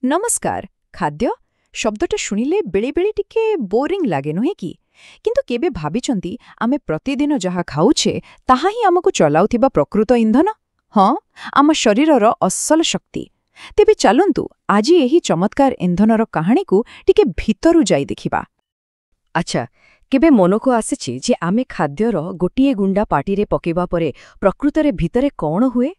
नमस्कार खाद्य शब्दटा शुणिले बेले बेले टिके बोरिंग लागे नुहे कि किंतु केबे भाबिचंती आमे प्रतिदिन जहा खाउछे ताहा ही हमकु चलाउथिबा प्रकृत इंधन हाँ आम शरीरर असल शक्ति तेबे चलंतु आजी एही चमत्कार इंधनर कहानी को टिके भीतरु जाई देखिबा। अच्छा केबे मनकु आसीछि जे आमे खाद्यर गोटिए गुंडा पाटीरे पकेबा परे प्रकृतरे भितरे कौन हुए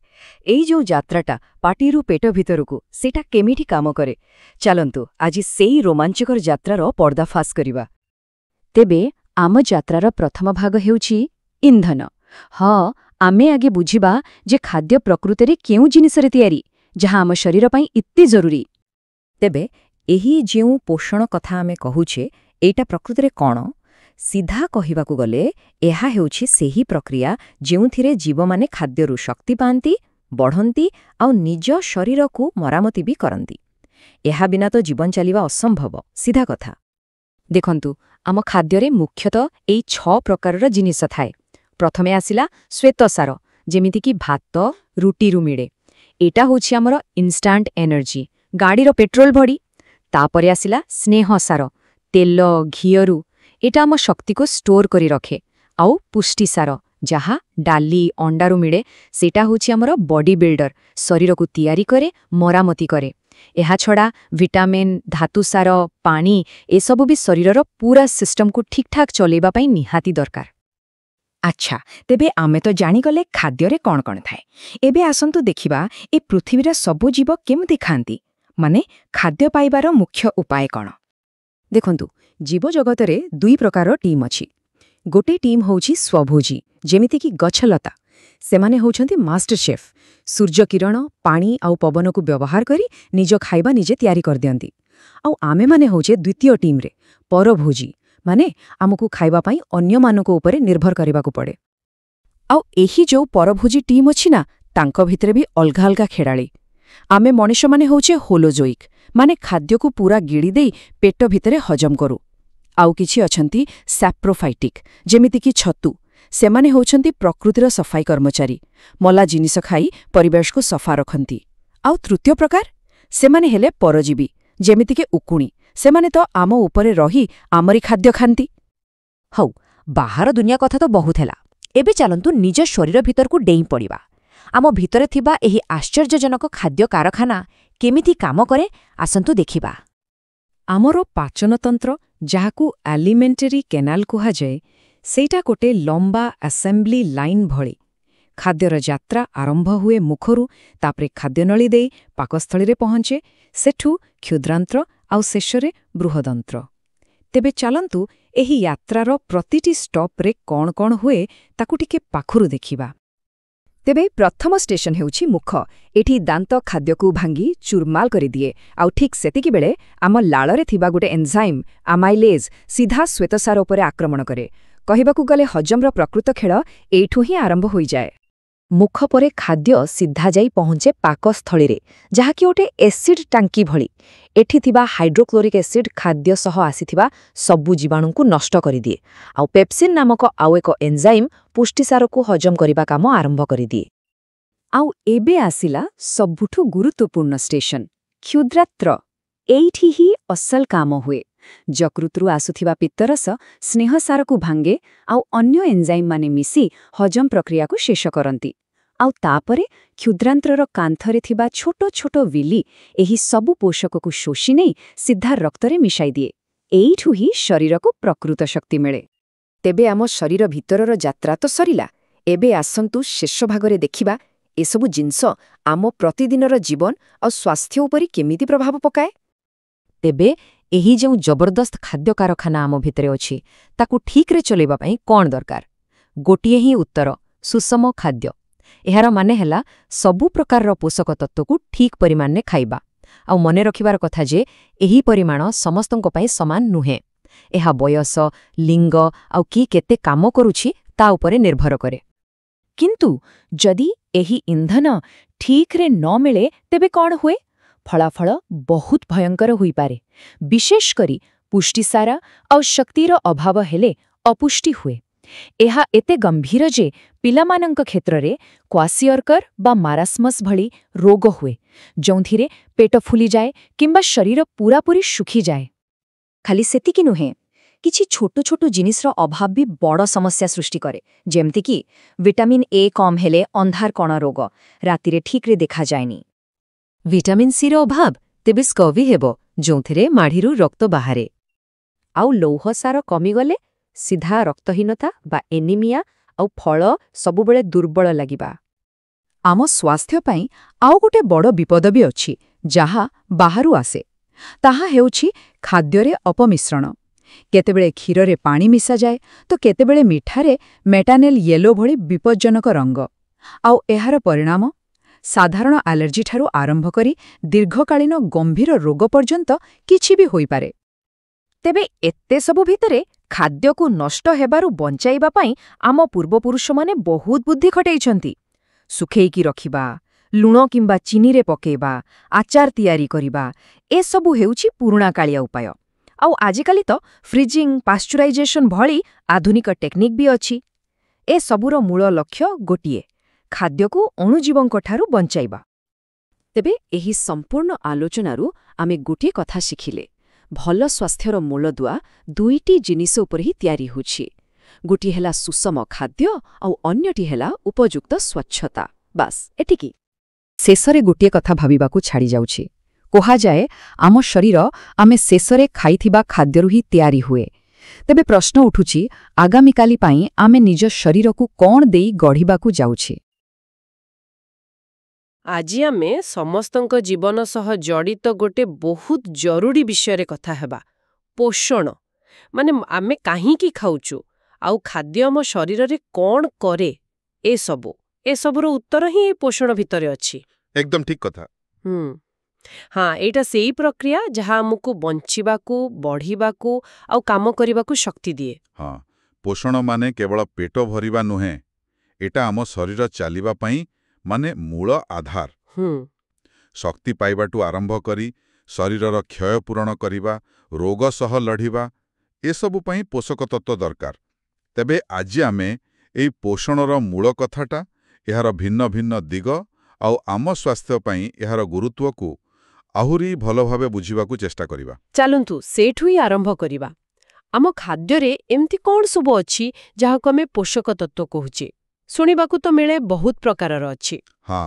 एई जो यात्राटा पाटीरू पेट भितरकू सेटा केमिठी काम करे चलंतु आज सेई रोमांचकर यात्रार पर्दाफाश करिबा। तेबे आम यात्रार प्रथम भाग हेउछि इंधन। हाँ आमे आगे बुझिबा जे खाद्य प्रकृतरे केउ जिनिसरे तयारी जहाँ आम शरीर पई इत्ते जरूरी। तेबे एही जेउ पोषण कथा आमे कहुछे एटा प्रकृतरे कौन सीधा कहिबाकू गले एहा हेउछि सेही प्रक्रिया जेउथिरे जीवमाने खाद्यरू शक्ति पांती बढ़ंती आउ निज शरीरकू मरामती भी करंती। एहा बिना तो जीवन चलिबा असंभव सीधा कथा। देखंतु आम खाद्यरे मुख्यतः एई 6 प्रकारर जिनिस थाए। प्रथमे आसिला श्वेतसार जेमिति कि भात रुटीरू मिले एटा होछि हमर इन्स्टांट एनर्जी गाड़ीर पेट्रोल भड़ी। तापरे आसिला स्नेहसार तेल घियरू एटा आम शक्ति को स्टोर करी रखे। आउ पुष्टिसार जहा डाली अंडारू मिले सेटा होछि हमर बॉडी बिल्डर शरीर को तैयारी करे मरामती करे। एहा छड़ा विटामिन धातुसार पानी ए सब भी शरीरर पूरा सिस्टम को ठीक ठाक चलेबा पई निहाती दरकार। अच्छा तेबे आमे तो जानिगले खाद्यरे कौन कौन थाए। एबे आसंतु देखिबा ए पृथ्वीर सबु जीव केमति खांती माने खाद्य पाइबार मुख्य उपाय कौन। देखंतु जीव जगतरे 2 प्रकार टीम अछि। गोटे टीम होउछि स्वभोजी जेमिति कि गछलता सेमाने होउछंती मास्टर शेफ सूर्य किरण पानी आउ पवन को व्यवहार करी निज खाइबा निजे तैयारी कर दियंती। आउ आमे माने होउछे द्वितीय टीम रे परभोजी माने आमको खाइबा पई अन्य मानको ऊपर निर्भर करिबाकू पड़े। आउ एही जो परभोजी टीम अछि ना तांको भितरे भी अलगा अलगा खेडाली। आमे मनुष्य माने होउछे होलोजोइक माने खाद्य को पूरा गिड़ी देई पेट भितरे हजम करू। आउ किछि अछंती सैप्रोफाइटिक जेमिति कि छतु सेमाने होउछंती प्रकृतिर सफाई कर्मचारी मला जिनिस खाई परिवेश को सफा रखंती। आउ तृतीय प्रकार सेमाने हेले परजीवी जेमिति कि उकुणी सेमाने तो आम ऊपरे रही आमरी खाद्य खांती। हौ बाहर दुनिया कथा तो बहुत हैला एबे चलंतु निज शरीर भितर को डेई पड़िबा। आम भितरे थिबा एही आश्चर्यजनक खाद्य कारखाना केमिति काम करे आसंतु देखिबा। आमर पाचनतंत्र जाहाकू एलिमेंटरी केनाल कुहा जाए सेटा गोटे लंबा असेंबली लाइन भली। खाद्यर यात्रा आरंभ हुए मुखरू तापरे खाद्यनली देई पाकस्थली रे पहुंचे सेठू क्षुद्रांत्र आउ शेषरे बृहदंत्र। तेबे चलंतु एही यात्रार प्रतिटी स्टॉप रे कौन कौन हुए ताकू टिके पाखुरु देखिबा। तेबे प्रथम स्टेशन हेउछि मुख। एठी दांत खाद्य को भांगी चुरमाल करि दिए आउ ठीक सेतिकी बेले आम लाଳରେ थिबा गोटे एंजाइम अमाइलेज सीधा श्वेतसार उपरे आक्रमण करे। कहिबाकू गले हजमर प्रकृत खेल एठू ही आरंभ होई जाए। मुख परे खाद्य सीधा जाई पहुंचे पाकस्थली रे जहाकी गोटे एसिड टांकी भली। एठी थिबा हाइड्रोक्लोरिक एसिड खाद्य सह आसीथिबा सबु जीवाणु को नष्ट करि दिए आउ पेप्सिन नामक आउ एक एंजाइम पुष्टिसार को हजम करिबा काम आरंभ करि दिए। आउ एबे आसिला सबुठु गुरुत्वपूर्ण स्टेशन क्षुद्रात्र। एइठी ही असल काम हुए। यकृतरू आसुथिबा पित्तरस स्नेहसार को भांगे आउ अन्य एंजाइम माने मिसी हजम प्रक्रिया को शेष करंती। आउ तापरे क्षुद्रांत्रर कांथरे थिबा छोटो छोटो विली एही सबु पोषक को शोषि नै सीधा रक्तरे मिशाई दिए। एइठु ही शरीर को प्रकृत शक्ति मिले। तेबे आम शरीर भितरर यात्रा तो सरिला एबे आसंतु शेष भागरे देखिबा एसबु जिंस आम प्रतिदिनर जीवन और स्वास्थ्य उपरि केमिति प्रभाव पकाए। तेबे एही जो जबरदस्त खाद्य कारखाना आम भितरे अछि ताकू ठीक रे चलेबा पई कोन दरकार। गोटिए ही उत्तर सुषम खाद्य। एहार माने हैला सबु प्रकारर पोषक तत्व को ठीक परिमाण ने खाइबा। आउ मने रखिबार कथा जे एही परिमाण समस्तंको पई समान नुहे। एहा बयस लिंग आउ की केते काम करूछि ता उपरे निर्भर करे। किंतु जदि एही इंधन ठीक रे न मिले तेबे कौन हुए। फलाफल बहुत भयंकर हुई पारे। विशेष करी पुष्टिसार और शक्तिर अभाव हेले अपुष्टि हुए। ଏହା ଏତେ ଗମ୍ଭୀର ଯେ ପିଲାମାନଙ୍କ କ୍ଷେତ୍ରରେ କ୍ୱାସିଅର୍କର ବା ମାରାସ୍ମସ୍ ଭଳି ରୋଗ ହୁଏ, ଯେଉଁଥିରେ ପେଟ ଫୁଲିଯାଏ କିମ୍ବା ଶରୀର ପୂରାପୂରି ଶୁଖିଯାଏ। ଖାଲି ସେତିକି ନୁହେଁ, କିଛି ଛୋଟ ଛୋଟ ଜିନିଷର ଅଭାବ ବି ବଡ଼ ସମସ୍ୟା ସୃଷ୍ଟି କରେ, ଯେମିତିକି ଭିଟାମିନ୍ ଏ କମ୍ ହେଲେ ଅନ୍ଧାର କଣ ରୋଗ, ରାତିରେ ଠିକ୍ରେ ଦେଖାଯାଏନି। ଭିଟାମିନ୍ ସିର ଅଭାବ ତେବେ ସ୍କର୍ଭି ହେବ, ଯେଉଁଥିରେ ମାଢ଼ିରୁ ରକ୍ତ ବାହାରେ। ଆଉ ଲୌହ ସାର କମିଗଲେ ସିଧା ରକ୍ତହୀନତା ବା ଏନିମିଆ ଆଉ ଫଳ ସବୁବେଳେ ଦୁର୍ବଳ ଲାଗିବା। ଆମ ସ୍ୱାସ୍ଥ୍ୟ ପାଇଁ ଆଉ ଗୋଟେ ବଡ଼ ବିପଦ ବି ଅଛି, ଯାହା ବାହାରୁ ଆସେ। ତାହା ହେଉଛି ଖାଦ୍ୟରେ ଅପମିଶ୍ରଣ। କେତେବେଳେ କ୍ଷୀରରେ ପାଣି ମିଶାଯାଏ ତ କେତେବେଳେ ମିଠାରେ ମେଟାନେଲ୍ ୟେଲୋ ଭଳି ବିପଜ୍ଜନକ ରଙ୍ଗ। ଆଉ ଏହାର ପରିଣାମ ସାଧାରଣ ଆଲର୍ଜିଠାରୁ ଆରମ୍ଭ କରି ଦୀର୍ଘକାଳୀନ ଗମ୍ଭୀର ରୋଗ ପର୍ଯ୍ୟନ୍ତ କିଛି ବି ହୋଇପାରେ। ତେବେ ଏତେ ସବୁ ଭିତରେ ଖାଦ୍ୟକୁ ନଷ୍ଟ ହେବାରୁ ବଞ୍ଚାଇବା ପାଇଁ ଆମ ପୂର୍ବପୁରୁଷମାନେ ବହୁତ ବୁଦ୍ଧି ଖଟେଇଛନ୍ତି। ଶୁଖେଇକି ରଖିବା, ଲୁଣ କିମ୍ବା ଚିନିରେ ପକେଇବା, ଆଚାର ତିଆରି କରିବା, ଏସବୁ ହେଉଛି ପୁରୁଣାକାଳିଆ ଉପାୟ। ଆଉ ଆଜିକାଲି ତ ଫ୍ରିଜିଂ, ପାଶ୍ଚୁରାଇଜେସନ୍ ଭଳି ଆଧୁନିକ ଟେକ୍ନିକ୍ ବି ଅଛି। ଏସବୁର ମୂଳ ଲକ୍ଷ୍ୟ ଗୋଟିଏ, ଖାଦ୍ୟକୁ ଅଣୁଜୀବଙ୍କଠାରୁ ବଞ୍ଚାଇବା। ତେବେ ଏହି ସମ୍ପୂର୍ଣ୍ଣ ଆଲୋଚନାରୁ ଆମେ ଗୋଟିଏ କଥା ଶିଖିଲେ, ଭଲ ସ୍ୱାସ୍ଥ୍ୟର ମୂଳଦୁଆ ଦୁଇଟି ଜିନିଷ ଉପରେ ହିଁ ତିଆରି ହେଉଛି। ଗୋଟିଏ ହେଲା ସୁଷମ ଖାଦ୍ୟ ଆଉ ଅନ୍ୟଟି ହେଲା ଉପଯୁକ୍ତ ସ୍ୱଚ୍ଛତା। ବାସ୍ ଏତିକି। ଶେଷରେ ଗୋଟିଏ କଥା ଭାବିବାକୁ ଛାଡ଼ିଯାଉଛି। କୁହାଯାଏ ଆମ ଶରୀର ଆମେ ଶେଷରେ ଖାଇଥିବା ଖାଦ୍ୟରୁ ହିଁ ତିଆରି ହୁଏ। ତେବେ ପ୍ରଶ୍ନ ଉଠୁଛି, ଆଗାମୀକାଲି ପାଇଁ ଆମେ ନିଜ ଶରୀରକୁ କ'ଣ ଦେଇ ଗଢ଼ିବାକୁ ଯାଉଛେ? ଆଜି ଆମେ ସମସ୍ତଙ୍କ ଜୀବନ ସହ ଜଡ଼ିତ ଗୋଟେ ବହୁତ ଜରୁରୀ ବିଷୟରେ କଥା ହେବା, ପୋଷଣ। ମାନେ ଆମେ କାହିଁକି ଖାଉଛୁ ଆଉ ଖାଦ୍ୟ ଆମ ଶରୀରରେ କ'ଣ କରେ, ଏସବୁର ଉତ୍ତର ହିଁ ଏ ପୋଷଣ ଭିତରେ ଅଛି। ଏକଦମ ଠିକ୍ କଥା। ହଁ, ଏଇଟା ସେଇ ପ୍ରକ୍ରିୟା ଯାହା ଆମକୁ ବଞ୍ଚିବାକୁ, ବଢ଼ିବାକୁ ଆଉ କାମ କରିବାକୁ ଶକ୍ତି ଦିଏ। ହଁ, ପୋଷଣ ମାନେ କେବଳ ପେଟ ଭରିବା ନୁହେଁ, ଏଟା ଆମ ଶରୀର ଚାଲିବା ପାଇଁ ମାନେ ମୂଳ ଆଧାର। ଶକ୍ତି ପାଇବାଠୁ ଆରମ୍ଭ କରି ଶରୀରର କ୍ଷୟ ପୂରଣ କରିବା, ରୋଗ ସହ ଲଢ଼ିବା, ଏସବୁ ପାଇଁ ପୋଷକ ତତ୍ତ୍ୱ ଦରକାର। ତେବେ ଆଜି ଆମେ ଏଇ ପୋଷଣର ମୂଳ କଥାଟା, ଏହାର ଭିନ୍ନ ଭିନ୍ନ ଦିଗ ଆଉ ଆମ ସ୍ୱାସ୍ଥ୍ୟ ପାଇଁ ଏହାର ଗୁରୁତ୍ୱକୁ ଆହୁରି ଭଲ ଭାବେ ବୁଝିବାକୁ ଚେଷ୍ଟା କରିବା। ଚାଲନ୍ତୁ ସେଇଠୁ ହିଁ ଆରମ୍ଭ କରିବା। ଆମ ଖାଦ୍ୟରେ ଏମିତି କ'ଣ ସବୁ ଅଛି ଯାହାକୁ ଆମେ ପୋଷକ ତତ୍ତ୍ୱ କହୁଛେ? ଶୁଣିବାକୁ ତ ମିଳେ ବହୁତ ପ୍ରକାରର ଅଛି। ହଁ,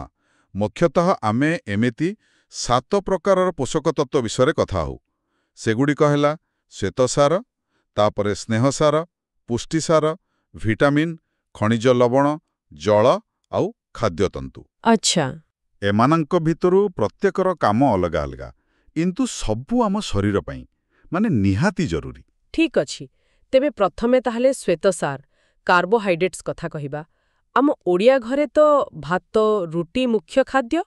ମୁଖ୍ୟତଃ ଆମେ ଏମିତି 7 ପ୍ରକାରର ପୋଷକ ତତ୍ତ୍ୱ ବିଷୟରେ କଥା ହଉ। ସେଗୁଡ଼ିକ ହେଲା ଶ୍ୱେତସାର, ତାପରେ ସ୍ନେହସାର, ପୁଷ୍ଟିସାର, ଭିଟାମିନ୍, ଖଣିଜ ଲବଣ, ଜଳ ଆଉ ଖାଦ୍ୟତନ୍ତୁ। ଆଚ୍ଛା। ଏମାନଙ୍କ ଭିତରୁ ପ୍ରତ୍ୟେକର କାମ ଅଲଗା ଅଲଗା, କିନ୍ତୁ ସବୁ ଆମ ଶରୀର ପାଇଁ ମାନେ ନିହାତି ଜରୁରୀ। ଠିକ୍ ଅଛି। ତେବେ ପ୍ରଥମେ ତାହେଲେ ଶ୍ୱେତସାର, କାର୍ବୋହାଇଡ୍ରେଟ୍ସ କଥା କହିବା। ଆମ ଓଡ଼ିଆ ଘରେ ତ ଭାତ, ରୁଟି ମୁଖ୍ୟ ଖାଦ୍ୟ।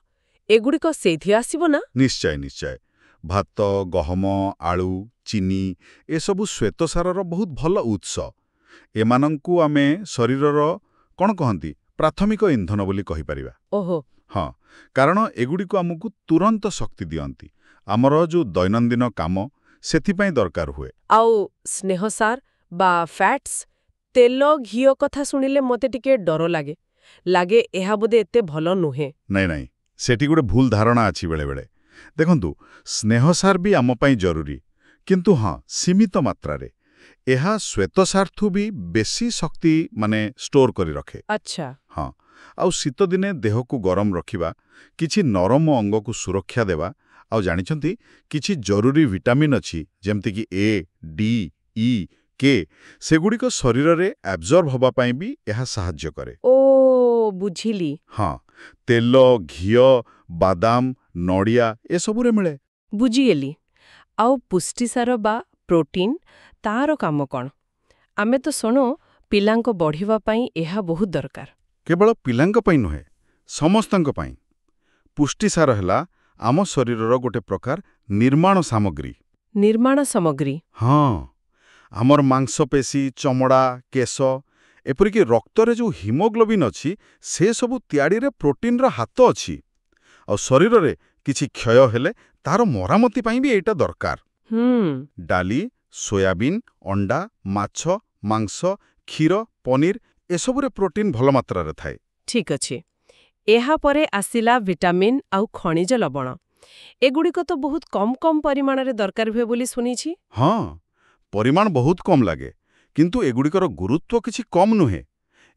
ଏଗୁଡ଼ିକ ସେଇଠି ଆସିବ ନା? ନିଶ୍ଚୟ ନିଶ୍ଚୟ। ଭାତ, ଗହମ, ଆଳୁ, ଚିନି ଏସବୁ ଶ୍ୱେତସାରର ବହୁତ ଭଲ ଉତ୍ସ। ଏମାନଙ୍କୁ ଆମେ ଶରୀରର କ'ଣ କହନ୍ତି, ପ୍ରାଥମିକ ଇନ୍ଧନ ବୋଲି କହିପାରିବା। ଓହୋ। ହଁ, କାରଣ ଏଗୁଡ଼ିକୁ ଆମକୁ ତୁରନ୍ତ ଶକ୍ତି ଦିଅନ୍ତି। ଆମର ଯେଉଁ ଦୈନନ୍ଦିନ କାମ, ସେଥିପାଇଁ ଦରକାର ହୁଏ। ଆଉ ସ୍ନେହସାର ବା ଫ୍ୟାଟ୍ସ, ତେଲ, ଘିଅ କଥା ଶୁଣିଲେ ମୋତେ ଟିକେ ଡର ଲାଗେ ଏହା ବୋଧେ ଏତେ ଭଲ ନୁହେଁ। ନାଇଁ, ସେଠି ଗୋଟେ ଭୁଲ ଧାରଣା ଅଛି ବେଳେବେଳେ। ଦେଖନ୍ତୁ, ସ୍ନେହସାର ବି ଆମ ପାଇଁ ଜରୁରୀ, କିନ୍ତୁ ହଁ, ସୀମିତ ମାତ୍ରାରେ। ଏହା ଶ୍ୱେତସାରଠୁ ବି ବେଶୀ ଶକ୍ତି ଷ୍ଟୋର କରି ରଖେ। ଆଚ୍ଛା। ହଁ, ଆଉ ଶୀତଦିନେ ଦେହକୁ ଗରମ ରଖିବା, କିଛି ନରମ ଅଙ୍ଗକୁ ସୁରକ୍ଷା ଦେବା, ଆଉ ଜାଣିଛନ୍ତି କିଛି ଜରୁରୀ ଭିଟାମିନ୍ ଅଛି ଯେମିତିକି ଏ, ଡି, ଇ, କେ, ସେଗୁଡ଼ିକ ଶରୀରରେ ଆବଜର୍ଭ ହେବା ପାଇଁ ବି ଏହା ସାହାଯ୍ୟ କରେ। ଓ ବୁଝିଲି। ହଁ, ତେଲ, ଘିଅ, ବାଦାମ, ନଡ଼ିଆ ଏସବୁରେ ମିଳେ। ବୁଝିଗଲି। ଆଉ ପୁଷ୍ଟିସାର ବା ପ୍ରୋଟିନ୍, ତାର କାମ କ'ଣ? ଆମେ ତ ଶୁଣୁ ପିଲାଙ୍କ ବଢ଼ିବା ପାଇଁ ଏହା ବହୁତ ଦରକାର। କେବଳ ପିଲାଙ୍କ ପାଇଁ ନୁହେଁ, ସମସ୍ତଙ୍କ ପାଇଁ। ପୁଷ୍ଟିସାର ହେଲା ଆମ ଶରୀରର ଗୋଟେ ପ୍ରକାର ନିର୍ମାଣ ସାମଗ୍ରୀ। ନିର୍ମାଣ ସାମଗ୍ରୀ? ହଁ, ଆମର ମାଂସପେଶୀ, ଚମଡ଼ା, କେଶ, ଏପରିକି ରକ୍ତରେ ଯେଉଁ ହିମୋଗ୍ଲୋବିନ୍ ଅଛି, ସେସବୁ ତିଆଡ଼ିରେ ପ୍ରୋଟିନ୍ର ହାତ ଅଛି। ଆଉ ଶରୀରରେ କିଛି କ୍ଷୟ ହେଲେ ତାର ମରାମତି ପାଇଁ ବି ଏଇଟା ଦରକାର। ଡାଲି, ସୋୟାବିନ୍, ଅଣ୍ଡା, ମାଛ, ମାଂସ, କ୍ଷୀର, ପନିର ଏସବୁରେ ପ୍ରୋଟିନ୍ ଭଲ ମାତ୍ରାରେ ଥାଏ। ଠିକ୍ ଅଛି। ଏହାପରେ ଆସିଲା ଭିଟାମିନ୍ ଆଉ ଖଣିଜ ଲବଣ। ଏଗୁଡ଼ିକ ତ ବହୁତ କମ୍ ପରିମାଣରେ ଦରକାର ହୁଏ ବୋଲି ଶୁଣିଛି। ହଁ, ପରିମାଣ ବହୁତ କମ୍ ଲାଗେ, କିନ୍ତୁ ଏଗୁଡ଼ିକର ଗୁରୁତ୍ୱ କିଛି କମ୍ ନୁହେଁ।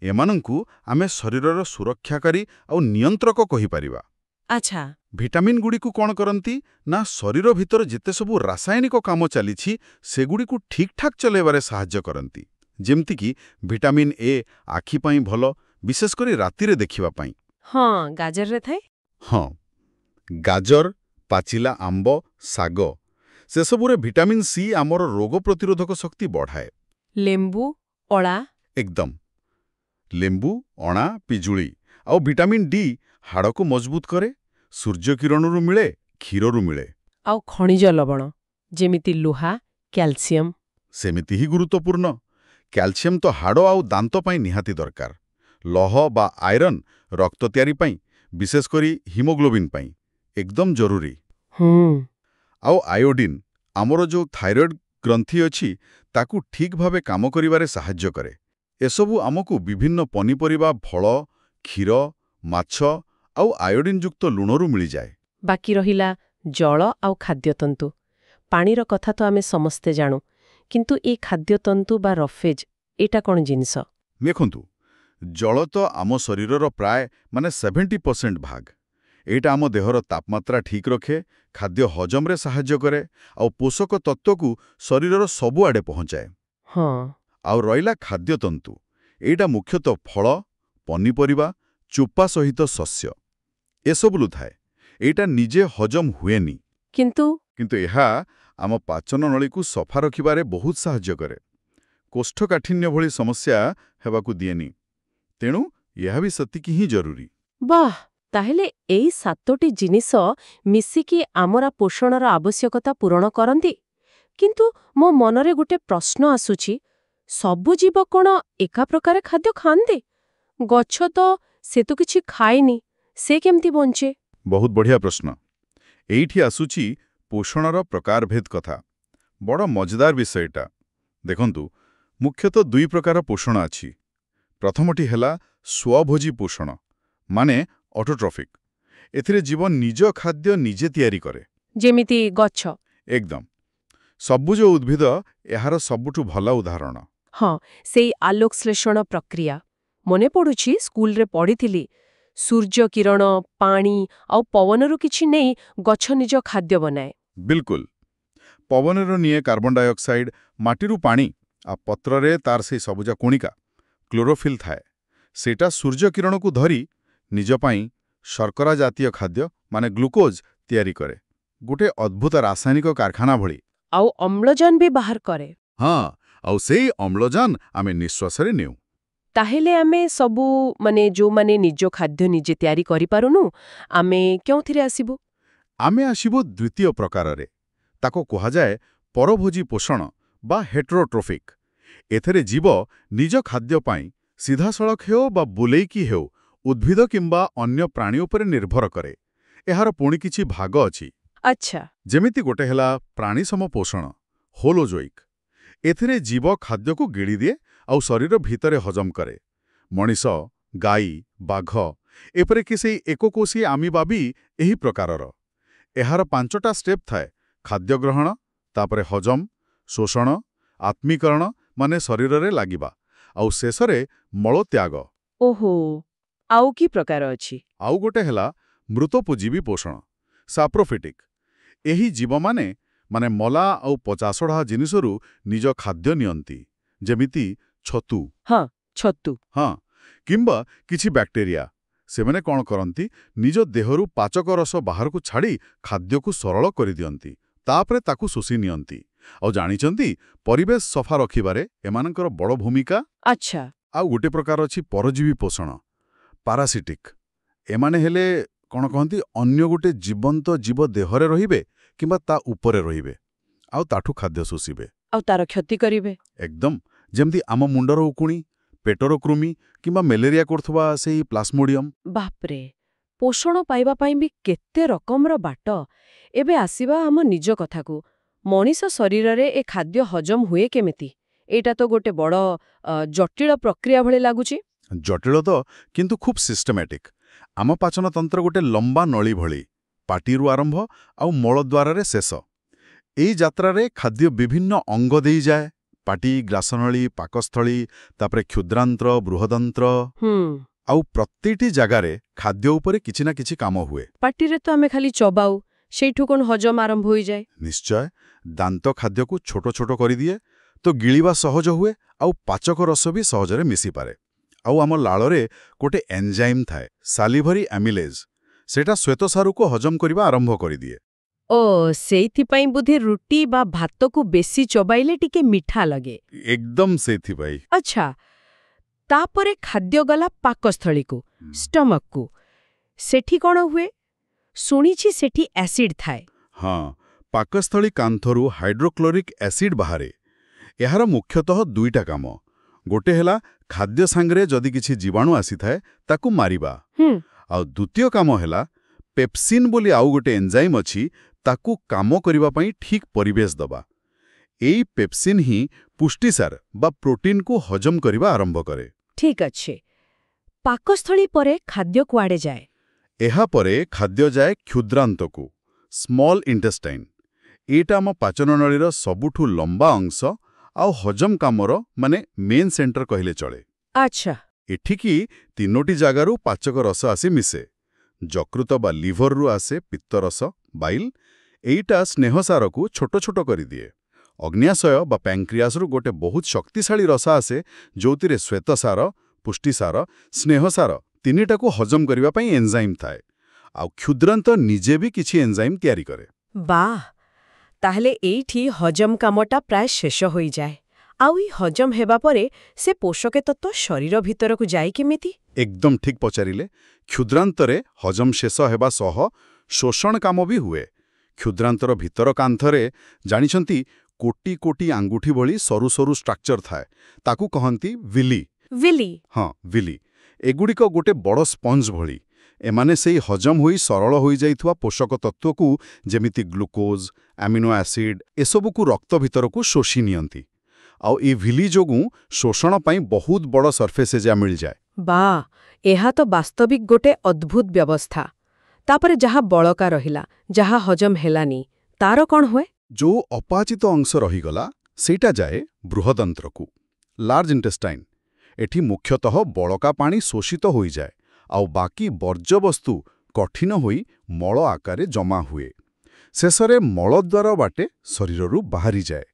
ଏମାନଙ୍କୁ ଆମେ ଶରୀରର ସୁରକ୍ଷାକାରୀ ଆଉ ନିୟନ୍ତ୍ରକ କହିପାରିବା। ଆଚ୍ଛା। ଭିଟାମିନ୍ଗୁଡ଼ିକୁ କ'ଣ କରନ୍ତି ନା ଶରୀର ଭିତରେ ଯେତେ ସବୁ ରାସାୟନିକ କାମ ଚାଲିଛି ସେଗୁଡ଼ିକୁ ଠିକ୍ଠାକ୍ ଚଲାଇବାରେ ସାହାଯ୍ୟ କରନ୍ତି। ଯେମିତିକି ଭିଟାମିନ୍ ଏ ଆଖି ପାଇଁ ଭଲ, ବିଶେଷ କରି ରାତିରେ ଦେଖିବା ପାଇଁ। ହଁ, ଗାଜରରେ ଥାଏ। ହଁ, ଗାଜର, ପାଚିଲା ଆମ୍ବ, ଶାଗ ସେସବୁରେ ଭିଟାମିନ୍ ସି ଆମର ରୋଗ ପ୍ରତିରୋଧକ ଶକ୍ତି ବଢ଼ାଏ। ଲେମ୍ବୁ, ଅଳା। ଏକଦମ। ଲେମ୍ବୁ, ଅଣା, ପିଜୁଳି ଆଉ ଭିଟାମିନ୍ ଡି ହାଡ଼କୁ ମଜବୁତ କରେ। ସୂର୍ଯ୍ୟକିରଣରୁ ମିଳେ, କ୍ଷୀରରୁ ମିଳେ। ଆଉ ଖଣିଜ ଲବଣ, ଯେମିତି ଲୁହା, କ୍ୟାଲସିୟମ୍। ସେମିତି ହିଁ ଗୁରୁତ୍ୱପୂର୍ଣ୍ଣ। କ୍ୟାଲସିୟମ୍ ତ ହାଡ଼ ଆଉ ଦାନ୍ତ ପାଇଁ ନିହାତି ଦରକାର। ଲୌହ ବା ଆଇରନ୍ ରକ୍ତ ତିଆରି ପାଇଁ, ବିଶେଷ କରି ହିମୋଗ୍ଲୋବିନ୍ ପାଇଁ ଏକଦମ ଜରୁରୀ। ଆଉ ଆୟୋଡିନ୍ ଆମର ଯେଉଁ ଥାଇରଏଡ୍ ଗ୍ରନ୍ଥି ଅଛି ତାକୁ ଠିକ୍ ଭାବେ କାମ କରିବାରେ ସାହାଯ୍ୟ କରେ। ଏସବୁ ଆମକୁ ବିଭିନ୍ନ ପନିପରିବା, ଫଳ, କ୍ଷୀର, ମାଛ ଆଉ ଆୟୋଡିନ୍ ଯୁକ୍ତ ଲୁଣରୁ ମିଳିଯାଏ। ବାକି ରହିଲା ଜଳ ଆଉ ଖାଦ୍ୟତନ୍ତୁ। ପାଣିର କଥା ତ ଆମେ ସମସ୍ତେ ଜାଣୁ, କିନ୍ତୁ ଏ ଖାଦ୍ୟତନ୍ତୁ ବା ରଫେଜ୍, ଏଇଟା କ'ଣ ଜିନିଷ? ଦେଖନ୍ତୁ, ଜଳ ତ ଆମ ଶରୀରର ପ୍ରାୟ 70% ଭାଗ। ଏଇଟା ଆମ ଦେହର ତାପମାତ୍ରା ଠିକ୍ ରଖେ, ଖାଦ୍ୟ ହଜମରେ ସାହାଯ୍ୟ କରେ ଆଉ ପୋଷକ ତତ୍ତ୍ୱକୁ ଶରୀରର ସବୁଆଡ଼େ ପହଞ୍ଚାଏ। ହଁ। ଆଉ ରହିଲା ଖାଦ୍ୟତନ୍ତୁ। ଏଇଟା ମୁଖ୍ୟତଃ ଫଳ, ପନିପରିବା, ଚୋପା ସହିତ ଶସ୍ୟ ଏସବୁରୁ ଥାଏ। ଏଇଟା ନିଜେ ହଜମ ହୁଏନି, କିନ୍ତୁ ଏହା ଆମ ପାଚନ ନଳୀକୁ ସଫା ରଖିବାରେ ବହୁତ ସାହାଯ୍ୟ କରେ। କୋଷ୍ଠକାଠିନ୍ୟ ଭଳି ସମସ୍ୟା ହେବାକୁ ଦିଏନି। ତେଣୁ ଏହା ବି ସେତିକି ହିଁ ଜରୁରୀ। ବାଃ, ତାହେଲେ ଏଇ 7ଟି ଜିନିଷ ମିଶିକି ଆମର ପୋଷଣର ଆବଶ୍ୟକତା ପୂରଣ କରନ୍ତି। କିନ୍ତୁ ମୋ ମନରେ ଗୋଟେ ପ୍ରଶ୍ନ ଆସୁଛି, ସବୁ ଜୀବ କ'ଣ ଏକା ପ୍ରକାର ଖାଦ୍ୟ ଖାଆନ୍ତି? ଗଛ ସେ ତ କିଛି ଖାଏନି, ସେ କେମିତି ବଞ୍ଚେ? ବହୁତ ବଢ଼ିଆ ପ୍ରଶ୍ନ। ଏଇଠି ଆସୁଛି ପୋଷଣର ପ୍ରକାରଭେଦ କଥା। ବଡ଼ ମଜାଦାର ବିଷୟଟା। ଦେଖନ୍ତୁ, ମୁଖ୍ୟତଃ 2 ପ୍ରକାର ପୋଷଣ ଅଛି। ପ୍ରଥମଟି ହେଲା ସ୍ୱଭୋଜୀ ପୋଷଣ, ମାନେ ଅଟୋଟ୍ରଫିକ୍। ଏଥିରେ ଜୀବ ନିଜ ଖାଦ୍ୟ ନିଜେ ତିଆରି କରେ। ଯେମିତି ଗଛ। ଏକଦମ। ସବୁଜ ଉଦ୍ଭିଦ ଏହାର ସବୁଠୁ ଭଲ ଉଦାହରଣ। ହଁ, ସେଇ ଆଲୋକଶ୍ଳେଷଣ ପ୍ରକ୍ରିୟା। ମନେ ପଡ଼ୁଛି, ସ୍କୁଲରେ ପଢ଼ିଥିଲି, ସୂର୍ଯ୍ୟ କିରଣ, ପାଣି ଆଉ ପବନରୁ କିଛି ନେଇ ଗଛ ନିଜ ଖାଦ୍ୟ ବନାଏ। ବିଲକୁଲ। ପବନରୁ ନିଏ କାର୍ବନ ଡାଇଅକ୍ସାଇଡ୍, ମାଟିରୁ ପାଣି, ଆଉ ପତ୍ରରେ ତାର ସେଇ ସବୁଜ କଣିକା କ୍ଲୋରୋଫିଲ୍ ଥାଏ। ସେଇଟା ସୂର୍ଯ୍ୟକିରଣକୁ ଧରି ନିଜ ପାଇଁ ଶର୍କରା ଜାତୀୟ ଖାଦ୍ୟ ମାନେ ଗ୍ଲୁକୋଜ୍ ତିଆରି କରେ। ଗୋଟେ ଅଦ୍ଭୁତ ରାସାୟନିକ କାରଖାନା ଭଳି। ଆଉ ଅମ୍ଳଜାନ ବି ବାହାର କରେ। ହଁ, ଆଉ ସେଇ ଅମ୍ଳଜାନ ଆମେ ନିଶ୍ୱାସରେ ନେଉ। ତାହେଲେ ଆମେ ସବୁ ଯୋଉମାନେ ନିଜ ଖାଦ୍ୟ ନିଜେ ତିଆରି କରିପାରୁନୁ, ଆମେ କେଉଁଥିରେ ଆସିବୁ? ଆମେ ଆସିବୁ ଦ୍ୱିତୀୟ ପ୍ରକାରରେ। ତାକୁ କୁହାଯାଏ ପରଭୋଜୀ ପୋଷଣ ବା ହେଟେରୋଟ୍ରୋଫିକ୍। ଏଥିରେ ଜୀବ ନିଜ ଖାଦ୍ୟ ପାଇଁ ସିଧାସଳଖ ହେଉ ବା ବୁଲେଇକି ହେଉ ଉଦ୍ଭିଦ କିମ୍ବା ଅନ୍ୟ ପ୍ରାଣୀ ଉପରେ ନିର୍ଭର କରେ। ଏହାର ପୁଣି କିଛି ଭାଗ ଅଛି। ଆଚ୍ଛା। ଯେମିତି ଗୋଟେ ହେଲା ପ୍ରାଣୀସମ ପୋଷଣ, ହୋଲୋଜୋଇକ୍। ଏଥିରେ ଜୀବ ଖାଦ୍ୟକୁ ଗିଳିଦିଏ ଆଉ ଶରୀର ଭିତରେ ହଜମ କରେ। ମଣିଷ, ଗାଈ, ବାଘ, ଏପରିକି ସେଇ ଏକକୋଷୀ ଆମିବା ବି ଏହି ପ୍ରକାରର। ଏହାର 5ଟା ଷ୍ଟେପ୍ ଥାଏ: ଖାଦ୍ୟ ଗ୍ରହଣ, ତାପରେ ହଜମ, ଶୋଷଣ, ଆତ୍ମୀକରଣ ମାନେ ଶରୀରରେ ଲାଗିବା, ଆଉ ଶେଷରେ ମଳତ୍ୟାଗ। ଓହୋ, ଆଉ କି ପ୍ରକାର ଅଛି? ଆଉ ଗୋଟେ ହେଲା ମୃତୋପଜୀବୀ ପୋଷଣ, ସାପ୍ରୋଫିଟିକ୍। ଏହି ଜୀବମାନେ ମଲା ଆଉ ପଚାସଢ଼ା ଜିନିଷରୁ ନିଜ ଖାଦ୍ୟ ନିଅନ୍ତି, ଯେମିତି ଛତୁ। ହଁ, ଛତୁ। ହଁ, କିମ୍ବା କିଛି ବ୍ୟାକ୍ଟେରିଆ। ସେମାନେ କ'ଣ କରନ୍ତି, ନିଜ ଦେହରୁ ପାଚକ ରସ ବାହାରକୁ ଛାଡ଼ି ଖାଦ୍ୟକୁ ସରଳ କରିଦିଅନ୍ତି, ତାପରେ ତାକୁ ଶୋଷି ନିଅନ୍ତି। ଆଉ ଜାଣିଛନ୍ତି, ପରିବେଶ ସଫା ରଖିବାରେ ଏମାନଙ୍କର ବଡ଼ ଭୂମିକା। ଆଚ୍ଛା। ଆଉ ଗୋଟେ ପ୍ରକାର ଅଛି ପରଜୀବୀ ପୋଷଣ, ପାରାସିଟିକ୍। ଏମାନେ ହେଲେ କ'ଣ କହନ୍ତି, ଅନ୍ୟ ଗୋଟେ ଜୀବନ୍ତ ଜୀବ ଦେହରେ ରହିବେ କିମ୍ବା ତା ଉପରେ ରହିବେ, ଆଉ ତାଠୁ ଖାଦ୍ୟ ଶୋଷିବେ। ଆଉ ତାର କ୍ଷତି କରିବେ। ଏକଦମ। ଯେମିତି ଆମ ମୁଣ୍ଡର ଉକୁଣି, ପେଟର କୃମି କିମ୍ବା ମ୍ୟାଲେରିଆ କରୁଥିବା ସେଇ ପ୍ଲାସ୍ମୋଡିୟମ୍। ବାପରେ, ପୋଷଣ ପାଇବା ପାଇଁ ବି କେତେ ରକମର ବାଟ। ଏବେ ଆସିବା ଆମ ନିଜ କଥାକୁ। ମଣିଷ ଶରୀରରେ ଏ ଖାଦ୍ୟ ହଜମ ହୁଏ କେମିତି? ଏଇଟା ତ ଗୋଟେ ବଡ଼ ଜଟିଳ ପ୍ରକ୍ରିୟା ଭଳି ଲାଗୁଛି। ଜଟିଳ ତ, କିନ୍ତୁ ଖୁବ୍ ସିଷ୍ଟମେଟିକ୍। ଆମ ପାଚନତନ୍ତ୍ର ଗୋଟେ ଲମ୍ବା ନଳୀ ଭଳି, ପାଟିରୁ ଆରମ୍ଭ ଆଉ ମଳଦ୍ୱାରରେ ଶେଷ। ଏଇ ଯାତ୍ରାରେ ଖାଦ୍ୟ ବିଭିନ୍ନ ଅଙ୍ଗ ଦେଇଯାଏ, ପାଟି, ଗ୍ରାସନଳୀ, ପାକସ୍ଥଳୀ, ତାପରେ କ୍ଷୁଦ୍ରାନ୍ତ୍ର, ବୃହଦନ୍ତ୍ର, ଆଉ ପ୍ରତିଟି ଜାଗାରେ ଖାଦ୍ୟ ଉପରେ କିଛି ନା କିଛି କାମ ହୁଏ। ପାଟିରେ ତ ଆମେ ଖାଲି ଚବାଉ, ସେଇଠୁ କ'ଣ ହଜମ ଆରମ୍ଭ ହୋଇଯାଏ? ନିଶ୍ଚୟ, ଦାନ୍ତ ଖାଦ୍ୟକୁ ଛୋଟ ଛୋଟ କରିଦିଏ, ତ ଗିଳିବା ସହଜ ହୁଏ ଆଉ ପାଚକ ରସ ବି ସହଜରେ ମିଶିପାରେ। ଆଉ ଆମ ଲାଳରେ ଗୋଟେ ଏନ୍ଜାଇମ୍ ଥାଏ, ସାଲିଭରି ଆମିଲେଜ୍। ସେଟା ଶ୍ୱେତସାରକୁ ହଜମ କରିବା ଆରମ୍ଭ କରିଦିଏ। ଓ, ସେଇଥିପାଇଁ ବୋଧେ ରୁଟି ବା ଭାତକୁ ବେଶୀ ଚବାଇଲେ ଟିକେ ମିଠା ଲାଗେ। ଏକଦମ ସେଇଥିପାଇଁ। ଆଚ୍ଛା, ତାପରେ ଖାଦ୍ୟ ଗଲା ପାକସ୍ଥଳୀକୁ, ଷ୍ଟମକକୁ। ସେଠି କ'ଣ ହୁଏ? ଶୁଣିଛି ସେଠି ଏସିଡ୍ ଥାଏ। ହଁ, ପାକସ୍ଥଳୀ କାନ୍ଥରୁ ହାଇଡ୍ରୋକ୍ଲୋରିକ୍ ଏସିଡ୍ ବାହାରେ। ଏହାର ମୁଖ୍ୟତଃ ଦୁଇଟା କାମ। ଗୋଟେ ହେଲା ଖାଦ୍ୟ ସାଙ୍ଗରେ ଯଦି କିଛି ଜୀବାଣୁ ଆସିଥାଏ ତାକୁ ମାରିବା, ଆଉ ଦ୍ୱିତୀୟ କାମ ହେଲା ପେପ୍ସିନ୍ ବୋଲି ଆଉ ଗୋଟେ ଏନ୍ଜାଇମ୍ ଅଛି, ତାକୁ କାମ କରିବା ପାଇଁ ଠିକ୍ ପରିବେଶ ଦେବା। ଏଇ ପେପ୍ସିନ୍ ହିଁ ପୁଷ୍ଟିସାର ବା ପ୍ରୋଟିନ୍କୁ ହଜମ କରିବା ଆରମ୍ଭ କରେ। ଠିକ୍ ଅଛି। ପାକସ୍ଥଳୀ ପରେ ଖାଦ୍ୟ କୁଆଡ଼େ ଯାଏ? ଏହାପରେ ଖାଦ୍ୟ ଯାଏ କ୍ଷୁଦ୍ରାନ୍ତକୁ, ସ୍ମଲ୍ ଇଣ୍ଟେଷ୍ଟାଇନ୍। ଏଇଟା ଆମ ପାଚନନଳୀର ସବୁଠୁ ଲମ୍ବା ଅଂଶ ଆଉ ହଜମ କାମର ମେନ୍ ସେଣ୍ଟର କହିଲେ ଚଳେ। ଆଚ୍ଛା। ଏଠିକି 3ଟି ଜାଗାରୁ ପାଚକ ରସ ଆସି ମିଶେ। ଯକୃତ ବା ଲିଭରରୁ ଆସେ ପିତ୍ତରସ, ବାଇଲ୍। ଏଇଟା ସ୍ନେହସାରକୁ ଛୋଟ ଛୋଟ କରିଦିଏ। ଅଗ୍ନ୍ୟାଶୟ ବା ପ୍ୟାଙ୍କ୍ରିଆସରୁ ଗୋଟେ ବହୁତ ଶକ୍ତିଶାଳୀ ରସ ଆସେ, ଯୋଉଥିରେ ଶ୍ୱେତସାର, ପୁଷ୍ଟିସାର, ସ୍ନେହସାର ତିନିଟାକୁ ହଜମ କରିବା ପାଇଁ ଏନ୍ଜାଇମ୍ ଥାଏ। ଆଉ କ୍ଷୁଦ୍ରାନ୍ତ ନିଜେ ବି କିଛି ଏନ୍ଜାଇମ୍ ତିଆରି କରେ। ବାଃ, ତାହେଲେ ଏଇଠି ହଜମ କାମଟା ପ୍ରାୟ ଶେଷ ହୋଇଯାଏ। ଆଉ ଏଇ ହଜମ ହେବା ପରେ ସେ ପୋଷକ ତତ୍ତ୍ୱ ଶରୀର ଭିତରକୁ ଯାଏ କେମିତି? ଏକଦମ ଠିକ୍ ପଚାରିଲେ। କ୍ଷୁଦ୍ରାନ୍ତରେ ହଜମ ଶେଷ ହେବା ସହ ଶୋଷଣ କାମ ବି ହୁଏ। କ୍ଷୁଦ୍ରାନ୍ତର ଭିତର କାନ୍ଥରେ ଜାଣିଛନ୍ତି କୋଟି କୋଟି ଆଙ୍ଗୁଠି ଭଳି ସରୁ ସରୁ ଷ୍ଟ୍ରକ୍ଚର ଥାଏ, ତାକୁ କହନ୍ତି ଭିଲି। ଭିଲି? ହଁ, ଭିଲି। ଏଗୁଡ଼ିକ ଗୋଟେ ବଡ଼ ସ୍ପଞ୍ଜ ଭଳି। ଏମାନେ ସେଇ ହଜମ ହୋଇ ସରଳ ହୋଇଯାଇଥିବା ପୋଷକ ତତ୍ତ୍ୱକୁ, ଯେମିତି ଗ୍ଲୁକୋଜ୍, ଆମିନୋ ଆସିଡ୍, ଏସବୁକୁ ରକ୍ତ ଭିତରକୁ ଶୋଷି ନିଅନ୍ତି। ଆଉ ଏ ଭିଲି ଯୋଗୁଁ ଶୋଷଣ ପାଇଁ ବହୁତ ବଡ଼ ସର୍ଫେସ୍ ଏରିଆ ମିଳିଯାଏ। ବାଃ, ଏହା ତ ବାସ୍ତବିକ ଗୋଟେ ଅଦ୍ଭୁତ ବ୍ୟବସ୍ଥା। ତାପରେ ଯାହା ବଳକା ରହିଲା, ଯାହା ହଜମ ହେଲାନି, ତାର କ'ଣ ହୁଏ? ଯୋଉ ଅପାଚିତ ଅଂଶ ରହିଗଲା ସେଇଟା ଯାଏ ବୃହଦନ୍ତ୍ରକୁ, ଲାର୍ଜ ଇଣ୍ଟେଷ୍ଟାଇନ୍। ଏଠି ମୁଖ୍ୟତଃ ବଳକା ପାଣି ଶୋଷିତ ହୋଇଯାଏ, ଆଉ ବାକି ବର୍ଜ୍ୟବସ୍ତୁ କଠିନ ହୋଇ ମଳ ଆକାରରେ ଜମା ହୁଏ। ଶେଷରେ ମଳଦ୍ୱାର ବାଟେ ଶରୀରରୁ ବାହାରିଯାଏ।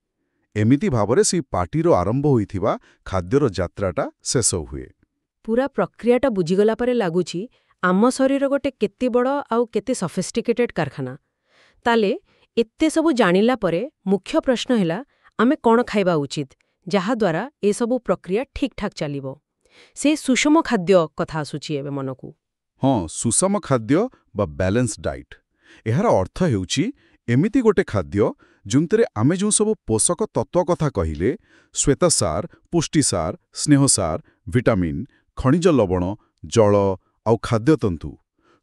ଏମିତି ଭାବରେ ସେଇ ପାଟିର ଆରମ୍ଭ ହୋଇଥିବା ଖାଦ୍ୟର ଯାତ୍ରାଟା ଶେଷ ହୁଏ। ପୁରା ପ୍ରକ୍ରିୟାଟା ବୁଝିଗଲା ପରେ ଲାଗୁଛି ଆମ ଶରୀର ଗୋଟେ କେତେ ବଡ଼ ଆଉ କେତେ ସଫିଷ୍ଟିକେଟେଡ୍ କାରଖାନା। ତାହେଲେ ଏତେ ସବୁ ଜାଣିଲା ପରେ ମୁଖ୍ୟ ପ୍ରଶ୍ନ ହେଲା, ଆମେ କ'ଣ ଖାଇବା ଉଚିତ, ଯାହାଦ୍ୱାରା ଏସବୁ ପ୍ରକ୍ରିୟା ଠିକ୍ଠାକ୍ ଚାଲିବ? ସେ ସୁଷମ ଖାଦ୍ୟ କଥା ଆସୁଛି ଏବେ ମନକୁ। ହଁ, ସୁଷମ ଖାଦ୍ୟ ବା ବ୍ୟାଲେନ୍ସ ଡାଇଟ୍। ଏହାର ଅର୍ଥ ହେଉଛି ଏମିତି ଗୋଟେ ଖାଦ୍ୟ ଯେଉଁଥିରେ ଆମେ ଯେଉଁ ସବୁ ପୋଷକ ତତ୍ତ୍ୱ କଥା କହିଲେ, ଶ୍ୱେତସାର, ପୁଷ୍ଟିସାର, ସ୍ନେହସାର, ଭିଟାମିନ୍, ଖଣିଜ ଲବଣ, ଜଳ ଆଉ ଖାଦ୍ୟତନ୍ତୁ,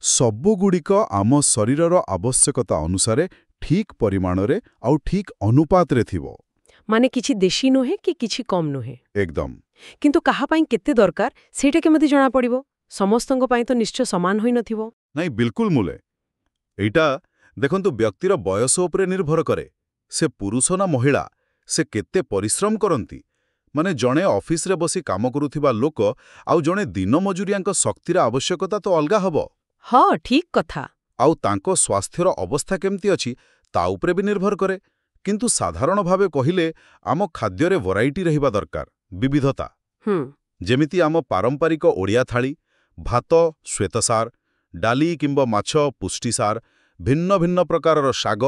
ସବୁଗୁଡ଼ିକ ଆମ ଶରୀରର ଆବଶ୍ୟକତା ଅନୁସାରେ ଠିକ୍ ପରିମାଣରେ ଆଉ ଠିକ୍ ଅନୁପାତରେ ଥିବ। ମାନେ କିଛି ଦେଶୀ ନୁହେଁ କି କିଛି କମ୍ ନୁହେଁ। ଏକଦମ। କିନ୍ତୁ କାହା ପାଇଁ କେତେ ଦରକାର ସେଇଟା କେମିତି ଜଣାପଡ଼ିବ? ସମସ୍ତଙ୍କ ପାଇଁ ତ ନିଶ୍ଚୟ ସମାନ ହୋଇନଥିବ। ନାଇଁ, ବିଲକୁଲ ମୁଲେ। ଏଇଟା ଦେଖନ୍ତୁ, ବ୍ୟକ୍ତିର ବୟସ ଉପରେ ନିର୍ଭର କରେ। ସେ ପୁରୁଷ ନା ମହିଳା, ସେ କେତେ ପରିଶ୍ରମ କରନ୍ତି। ଜଣେ ଅଫିସରେ ବସି କାମ କରୁଥିବା ଲୋକ ଆଉ ଜଣେ ଦିନମଜୁରିଆଙ୍କ ଶକ୍ତିର ଆବଶ୍ୟକତା ତ ଅଲଗା ହବ। ହଁ, ଠିକ୍ କଥା। ଆଉ ତାଙ୍କ ସ୍ୱାସ୍ଥ୍ୟର ଅବସ୍ଥା କେମିତି ଅଛି ତା ଉପରେ ବି ନିର୍ଭର କରେ। କିନ୍ତୁ ସାଧାରଣ ଭାବେ କହିଲେ ଆମ ଖାଦ୍ୟରେ ଭେରାଇଟି ରହିବା ଦରକାର, ବିବିଧତା। ଯେମିତି ଆମ ପାରମ୍ପରିକ ଓଡ଼ିଆ ଥାଳି, ଭାତ ଶ୍ୱେତସାର, ଡାଲି କିମ୍ବା ମାଛ ପୁଷ୍ଟିସାର, ଭିନ୍ନ ଭିନ୍ନ ପ୍ରକାରର ଶାଗ,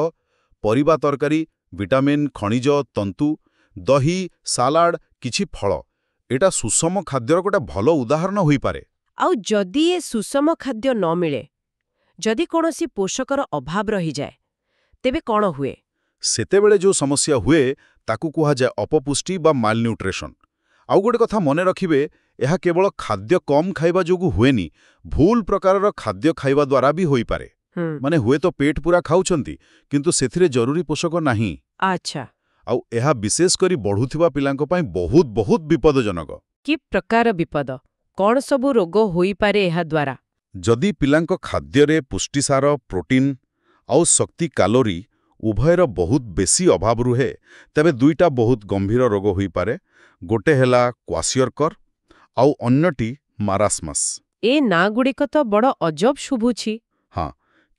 ପରିବା ତରକାରୀ, ଭିଟାମିନ୍, ଖଣିଜ, ତନ୍ତୁ, ଦହି, ସାଲାଡ, କିଛି ଫଳ। ଏଟା ସୁଷମ ଖାଦ୍ୟର ଗୋଟେ ଭଲ ଉଦାହରଣ ହୋଇପାରେ। ଆଉ ଯଦି ଏ ସୁଷମ ଖାଦ୍ୟ ନ ମିଳେ, ଯଦି କୌଣସି ପୋଷକର ଅଭାବ ରହିଯାଏ, ତେବେ କ'ଣ ହୁଏ? ସେତେବେଳେ ଯେଉଁ ସମସ୍ୟା ହୁଏ ତାକୁ କୁହାଯାଏ ଅପପୁଷ୍ଟି ବା ମାଲନ୍ୟୁଟ୍ରିସନ୍। ଆଉ ଗୋଟେ କଥା ମନେ ରଖିବେ, ଏହା କେବଳ ଖାଦ୍ୟ କମ୍ ଖାଇବା ଯୋଗୁଁ ହୁଏନି, ଭୁଲ ପ୍ରକାରର ଖାଦ୍ୟ ଖାଇବା ଦ୍ୱାରା ବି ହୋଇପାରେ। ହୁଏତ ପେଟ ପୁରା ଖାଉଛନ୍ତି କିନ୍ତୁ ସେଥିରେ ଜରୁରୀ ପୋଷକ ନାହିଁ। ଆଚ୍ଛା। ଆଉ ଏହା ବିଶେଷ କରି ବଢ଼ୁଥିବା ପିଲାଙ୍କ ପାଇଁ ବହୁତ ବହୁତ ବିପଦଜନକ। କି ପ୍ରକାର ବିପଦ? କ'ଣ ସବୁ ରୋଗ ହୋଇପାରେ ଏହା ଦ୍ୱାରା? ଯଦି ପିଲାଙ୍କ ଖାଦ୍ୟରେ ପୁଷ୍ଟିସାର, ପ୍ରୋଟିନ୍ ଆଉ ଶକ୍ତି କାଲୋରୀ ଉଭୟର ବହୁତ ବେଶୀ ଅଭାବ ରୁହେ, ତେବେ ଦୁଇଟା ବହୁତ ଗମ୍ଭୀର ରୋଗ ହୋଇପାରେ। ଗୋଟେ ହେଲା କ୍ୱାସିୟରକର ଆଉ ଅନ୍ୟଟି ମାରାସ୍ମସ୍। ଏ ନାଁଗୁଡ଼ିକ ତ ବଡ଼ ଅଜବ ଶୁଭୁଛି। ହଁ,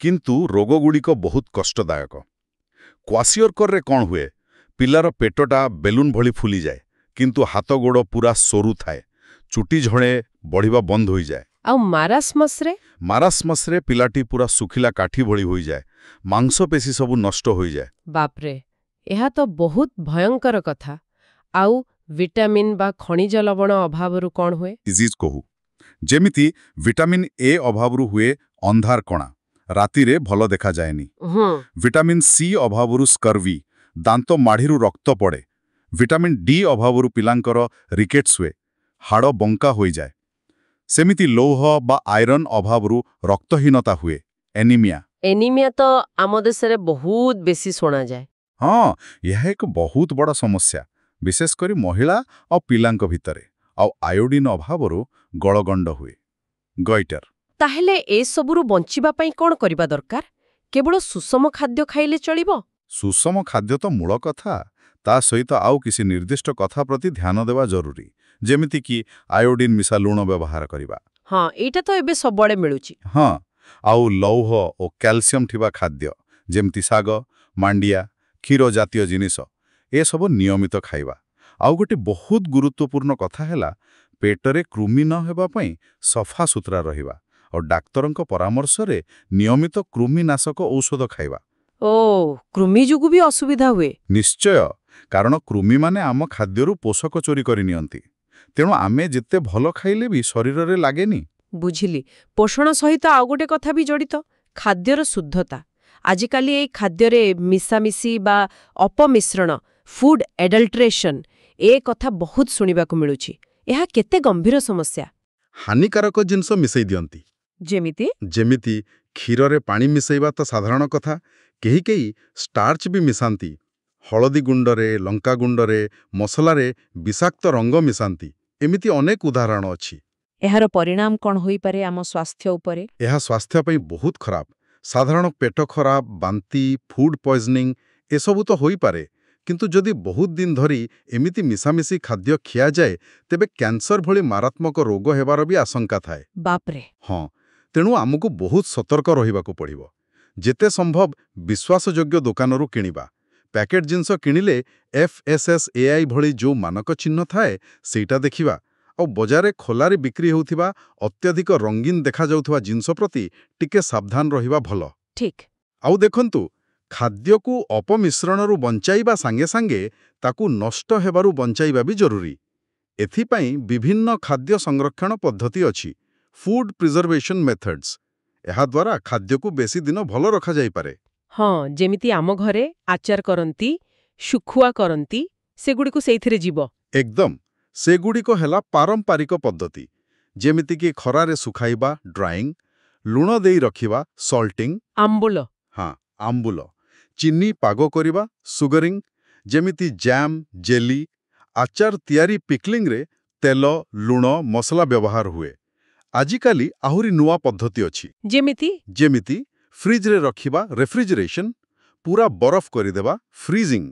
କିନ୍ତୁ ରୋଗଗୁଡ଼ିକ ବହୁତ କଷ୍ଟଦାୟକ। କ୍ୱାସିୟରକରରେ କ'ଣ ହୁଏ? ପିଲାର ପେଟଟା ବେଲୁନ୍ ଭଳି ଫୁଲିଯାଏ, କିନ୍ତୁ ହାତ ଗୋଡ଼ ପୁରା ସରୁ ଥାଏ, ଚୁଟି ଝଡ଼େ, ବଢ଼ିବା ବନ୍ଦ ହୋଇଯାଏ। ଆଉ ମାରାସ୍ମସ୍ରେ? ମାରାସ୍ମସ୍ରେ ପିଲାଟି ପୁରା ଶୁଖିଲା କାଠି ଭଳି ହୋଇଯାଏ, ମାଂସପେଶୀ ସବୁ ନଷ୍ଟ ହୋଇଯାଏ। ବାପ୍ରେ, ଏହା ତ ବହୁତ ଭୟଙ୍କର କଥା। ଆଉ ଭିଟାମିନ୍ ବା ଖଣିଜ ଲବଣ ଅଭାବରୁ କ'ଣ ହୁଏ? ଡିଜିଜ୍ କହୁ, ଯେମିତି ଭିଟାମିନ୍ ଏ ଅଭାବରୁ ହୁଏ ଅନ୍ଧାର କଣା, ରାତିରେ ଭଲ ଦେଖାଯାଏନି। ଭିଟାମିନ୍ ସି ଅଭାବରୁ ସ୍କର୍ଭି, ଦାନ୍ତ ମାଢ଼ିରୁ ରକ୍ତ ପଡ଼େ। ଭିଟାମିନ୍ ଡି ଅଭାବରୁ ପିଲାଙ୍କର ରିକେଟ୍ସ ହୁଏ, ହାଡ଼ ବଙ୍କା ହୋଇଯାଏ। ସେମିତି ଲୌହ ବା ଆଇରନ୍ ଅଭାବରୁ ରକ୍ତହୀନତା ହୁଏ, ଏନିମିଆ। ଏନିମିଆ ତ ଆମ ଦେଶରେ ବହୁତ ବେଶୀ ଶୁଣାଯାଏ। ହଁ, ଏହା ଏକ ବହୁତ ବଡ଼ ସମସ୍ୟା, ବିଶେଷ କରି ମହିଳା ଆଉ ପିଲାଙ୍କ ଭିତରେ। ଆଉ ଆୟୋଡିନ୍ ଅଭାବରୁ ଗଳଗଣ୍ଡ ହୁଏ, ଗଇଟର। ତାହେଲେ ଏସବୁରୁ ବଞ୍ଚିବା ପାଇଁ କ'ଣ କରିବା ଦରକାର? କେବଳ ସୁଷମ ଖାଦ୍ୟ ଖାଇଲେ ଚଳିବ? ସୁଷମ ଖାଦ୍ୟ ତ ମୂଳ କଥା, ତା ସହିତ ଆଉ କିଛି ନିର୍ଦ୍ଦିଷ୍ଟ କଥା ପ୍ରତି ଧ୍ୟାନ ଦେବା ଜରୁରୀ, ଯେମିତିକି ଆୟୋଡିନ୍ ମିଶା ଲୁଣ ବ୍ୟବହାର କରିବା। ହଁ, ଏଇଟା ତ ଏବେ ସବୁଆଡ଼େ ମିଳୁଛି। ହଁ, ଆଉ ଲୌହ ଓ କ୍ୟାଲସିୟମ୍ ଥିବା ଖାଦ୍ୟ, ଯେମିତି ଶାଗ, ମାଣ୍ଡିଆ, କ୍ଷୀର ଜାତୀୟ ଜିନିଷ, ଏସବୁ ନିୟମିତ ଖାଇବା। ଆଉ ଗୋଟେ ବହୁତ ଗୁରୁତ୍ୱପୂର୍ଣ୍ଣ କଥା ହେଲା, ପେଟରେ କୃମି ନ ହେବା ପାଇଁ ସଫା ସୁତରା ରହିବା ଆଉ ଡାକ୍ତରଙ୍କ ପରାମର୍ଶରେ ନିୟମିତ କୃମିନାଶକ ଔଷଧ ଖାଇବା। ଓ, କୃମି ଯୋଗୁଁ ବି ଅସୁବିଧା ହୁଏ? ନିଶ୍ଚୟ, କାରଣ କୃମିମାନେ ଆମ ଖାଦ୍ୟରୁ ପୋଷକ ଚୋରି କରି ନିଅନ୍ତି। ତେଣୁ ଆମେ ଯେତେ ଭଲ ଖାଇଲେ ବି ଶରୀରରେ ଲାଗେନି। ବୁଝିଲି। ପୋଷଣ ସହିତ ଆଉ ଗୋଟେ କଥା ବି ଜଡ଼ିତ, ଖାଦ୍ୟର ଶୁଦ୍ଧତା। ଆଜିକାଲି ଏଇ ଖାଦ୍ୟରେ ମିଶାମିଶି ବା ଅପମିଶ୍ରଣ, ଫୁଡ୍ ଏଡଲ୍ଟ୍ରେସନ୍, ଏ କଥା ବହୁତ ଶୁଣିବାକୁ ମିଳୁଛି। ଏହା କେତେ ଗମ୍ଭୀର ସମସ୍ୟା? ହାନିକାରକ ଜିନିଷ ମିଶାଇ ଦିଅନ୍ତି। ଯେମିତି କ୍ଷୀରରେ ପାଣି ମିଶାଇବା ତ ସାଧାରଣ କଥା, କେହି କେହି ଷ୍ଟାର୍ଚ୍ଚ ବି ମିଶାନ୍ତି। ହଳଦୀ ଗୁଣ୍ଡରେ, ଲଙ୍କା ଗୁଣ୍ଡରେ, ମସଲାରେ ବିଷାକ୍ତ ରଙ୍ଗ ମିଶାନ୍ତି। ଏମିତି ଅନେକ ଉଦାହରଣ ଅଛି। ଏହାର ପରିଣାମ କ'ଣ ହୋଇପାରେ ଆମ ସ୍ୱାସ୍ଥ୍ୟ ଉପରେ? ଏହା ସ୍ୱାସ୍ଥ୍ୟ ପାଇଁ ବହୁତ ଖରାପ। ସାଧାରଣ ପେଟ ଖରାପ, ବାନ୍ତି, ଫୁଡ୍ ପଏଜନିଂ ଏସବୁ ତ ହୋଇପାରେ, କିନ୍ତୁ ଯଦି ବହୁତ ଦିନ ଧରି ଏମିତି ମିଶାମିଶି ଖାଦ୍ୟ ଖିଆଯାଏ, ତେବେ କ୍ୟାନ୍ସର ଭଳି ମାରାତ୍ମକ ରୋଗ ହେବାର ବି ଆଶଙ୍କା ଥାଏ। ବାପ୍ରେ। ହଁ, ତେଣୁ ଆମକୁ ବହୁତ ସତର୍କ ରହିବାକୁ ପଡ଼ିବ। ଯେତେ ସମ୍ଭବ ବିଶ୍ୱାସଯୋଗ୍ୟ ଦୋକାନରୁ କିଣିବା। ପ୍ୟାକେଟ୍ ଜିନିଷ କିଣିଲେ FSSAI ଭଳି ଯେଉଁ ମାନକ ଚିହ୍ନ ଥାଏ, ସେଇଟା ଦେଖିବା। ଆଉ ବଜାରରେ ଖୋଲାରେ ବିକ୍ରି ହେଉଥିବା ଅତ୍ୟଧିକ ରଙ୍ଗୀନ ଦେଖାଯାଉଥିବା ଜିନିଷ ପ୍ରତି ଟିକେ ସାବଧାନ ରହିବା ଭଲ। ଠିକ୍। ଆଉ ଦେଖନ୍ତୁ, ଖାଦ୍ୟକୁ ଅପମିଶ୍ରଣରୁ ବଞ୍ଚାଇବା ସାଙ୍ଗେ ସାଙ୍ଗେ ତାକୁ ନଷ୍ଟ ହେବାରୁ ବଞ୍ଚାଇବା ବି ଜରୁରୀ। ଏଥିପାଇଁ ବିଭିନ୍ନ ଖାଦ୍ୟ ସଂରକ୍ଷଣ ପଦ୍ଧତି ଅଛି, ଫୁଡ୍ ପ୍ରିଜର୍ଭେସନ୍ ମେଥଡ୍ସ। ଏହାଦ୍ୱାରା ଖାଦ୍ୟକୁ ବେଶୀ ଦିନ ଭଲ ରଖାଯାଇପାରେ। ହଁ, ଯେମିତି ଆମ ଘରେ ଆଚାର କରନ୍ତି, ଶୁଖୁଆ କରନ୍ତି, ସେଗୁଡ଼ିକୁ ସେଇଥିରେ ଯିବ। ଏକଦମ, ସେଗୁଡ଼ିକ ହେଲା ପାରମ୍ପରିକ ପଦ୍ଧତି, ଯେମିତିକି ଖରାରେ ଶୁଖାଇବା, ଡ୍ରାଇଂ, ଲୁଣ ଦେଇ ରଖିବା, ସଲ୍ଟିଂ, ଆମ୍ବୁଲ। ହଁ, ଆମ୍ବୁଲ, ଚିନି ପାଗ କରିବା, ସୁଗରିଂ, ଯେମିତି ଜ୍ୟାମ୍, ଜେଲି, ଆଚାର ତିଆରି ପିକ୍ଲିଂରେ ତେଲ, ଲୁଣ, ମସଲା ବ୍ୟବହାର ହୁଏ। ଆଜିକାଲି ଆହୁରି ନୂଆ ପଦ୍ଧତି ଅଛି, ଯେମିତି ଫ୍ରିଜରେ ରଖିବା, ରେଫ୍ରିଜରେସନ୍, ପୁରା ବରଫ କରିଦେବା, ଫ୍ରିଜିଂ,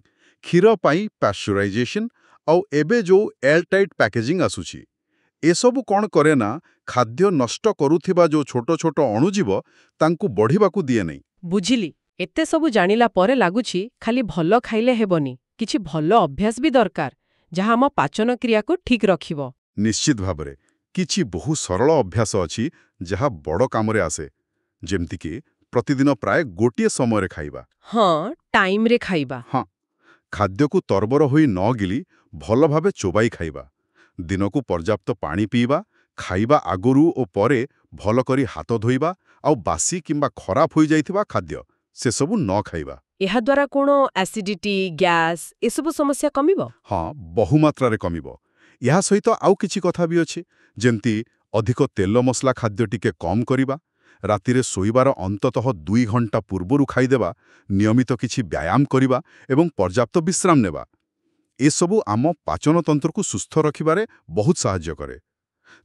କ୍ଷୀର ପାଇଁ ପାଶ୍ଚରାଇଜେସନ୍, ଆଉ ଏବେ ଯେଉଁ ଏୟାରଟାଇଟ୍ ପ୍ୟାକେଜିଂ ଆସୁଛି। ଏସବୁ କ'ଣ କରେ ନା, ଖାଦ୍ୟ ନଷ୍ଟ କରୁଥିବା ଯେଉଁ ଛୋଟ ଛୋଟ ଅଣୁଜୀବ ତାଙ୍କୁ ବଢ଼ିବାକୁ ଦିଏ ନାହିଁ। ବୁଝିଲି। ଏତେ ସବୁ ଜାଣିଲା ପରେ ଲାଗୁଛି ଖାଲି ଭଲ ଖାଇଲେ ହେବନି, କିଛି ଭଲ ଅଭ୍ୟାସ ବି ଦରକାର, ଯାହା ଆମ ପାଚନ କ୍ରିୟାକୁ ଠିକ୍ ରଖିବ। ନିଶ୍ଚିତ ଭାବରେ, କିଛି ବହୁ ସରଳ ଅଭ୍ୟାସ ଅଛି ଯାହା ବଡ଼ କାମରେ ଆସେ, ଯେମିତିକି ପ୍ରତିଦିନ ପ୍ରାୟ ଗୋଟିଏ ସମୟରେ ଖାଇବା। ହଁ, ଟାଇମ୍ରେ ଖାଇବା। ହଁ, ଖାଦ୍ୟକୁ ତରବର ହୋଇ ନ ଗିଳି ଭଲ ଭାବେ ଚୋବାଇ ଖାଇବା। ଦିନକୁ ପର୍ଯ୍ୟାପ୍ତ ପାଣି ପିଇବା, ଖାଇବା ଆଗରୁ ଓ ପରେ ଭଲ କରି ହାତ ଧୋଇବା, ଆଉ ବାସି କିମ୍ବା ଖରାପ ହୋଇଯାଇଥିବା ଖାଦ୍ୟ ସେସବୁ ନ ଖାଇବା। ଏହାଦ୍ୱାରା କ'ଣ ଆସିଡିଟି, ଗ୍ୟାସ୍ ଏସବୁ ସମସ୍ୟା କମିବ? ହଁ, ବହୁମାତ୍ରାରେ କମିବ। ଏହା ସହିତ ଆଉ କିଛି କଥା ବି ଅଛି, ଯେମିତି ଅଧିକ ତେଲ ମସଲା ଖାଦ୍ୟ ଟିକେ କମ୍ କରିବା, ରାତିରେ ଶୋଇବାର ଅନ୍ତତଃ 2 ଘଣ୍ଟା ପୂର୍ବରୁ ଖାଇଦେବା, ନିୟମିତ କିଛି ବ୍ୟାୟାମ କରିବା ଏବଂ ପର୍ଯ୍ୟାପ୍ତ ବିଶ୍ରାମ ନେବା ଏସବୁ ଆମ ପାଚନତନ୍ତ୍ରକୁ ସୁସ୍ଥ ରଖିବାରେ ବହୁତ ସାହାଯ୍ୟ କରେ।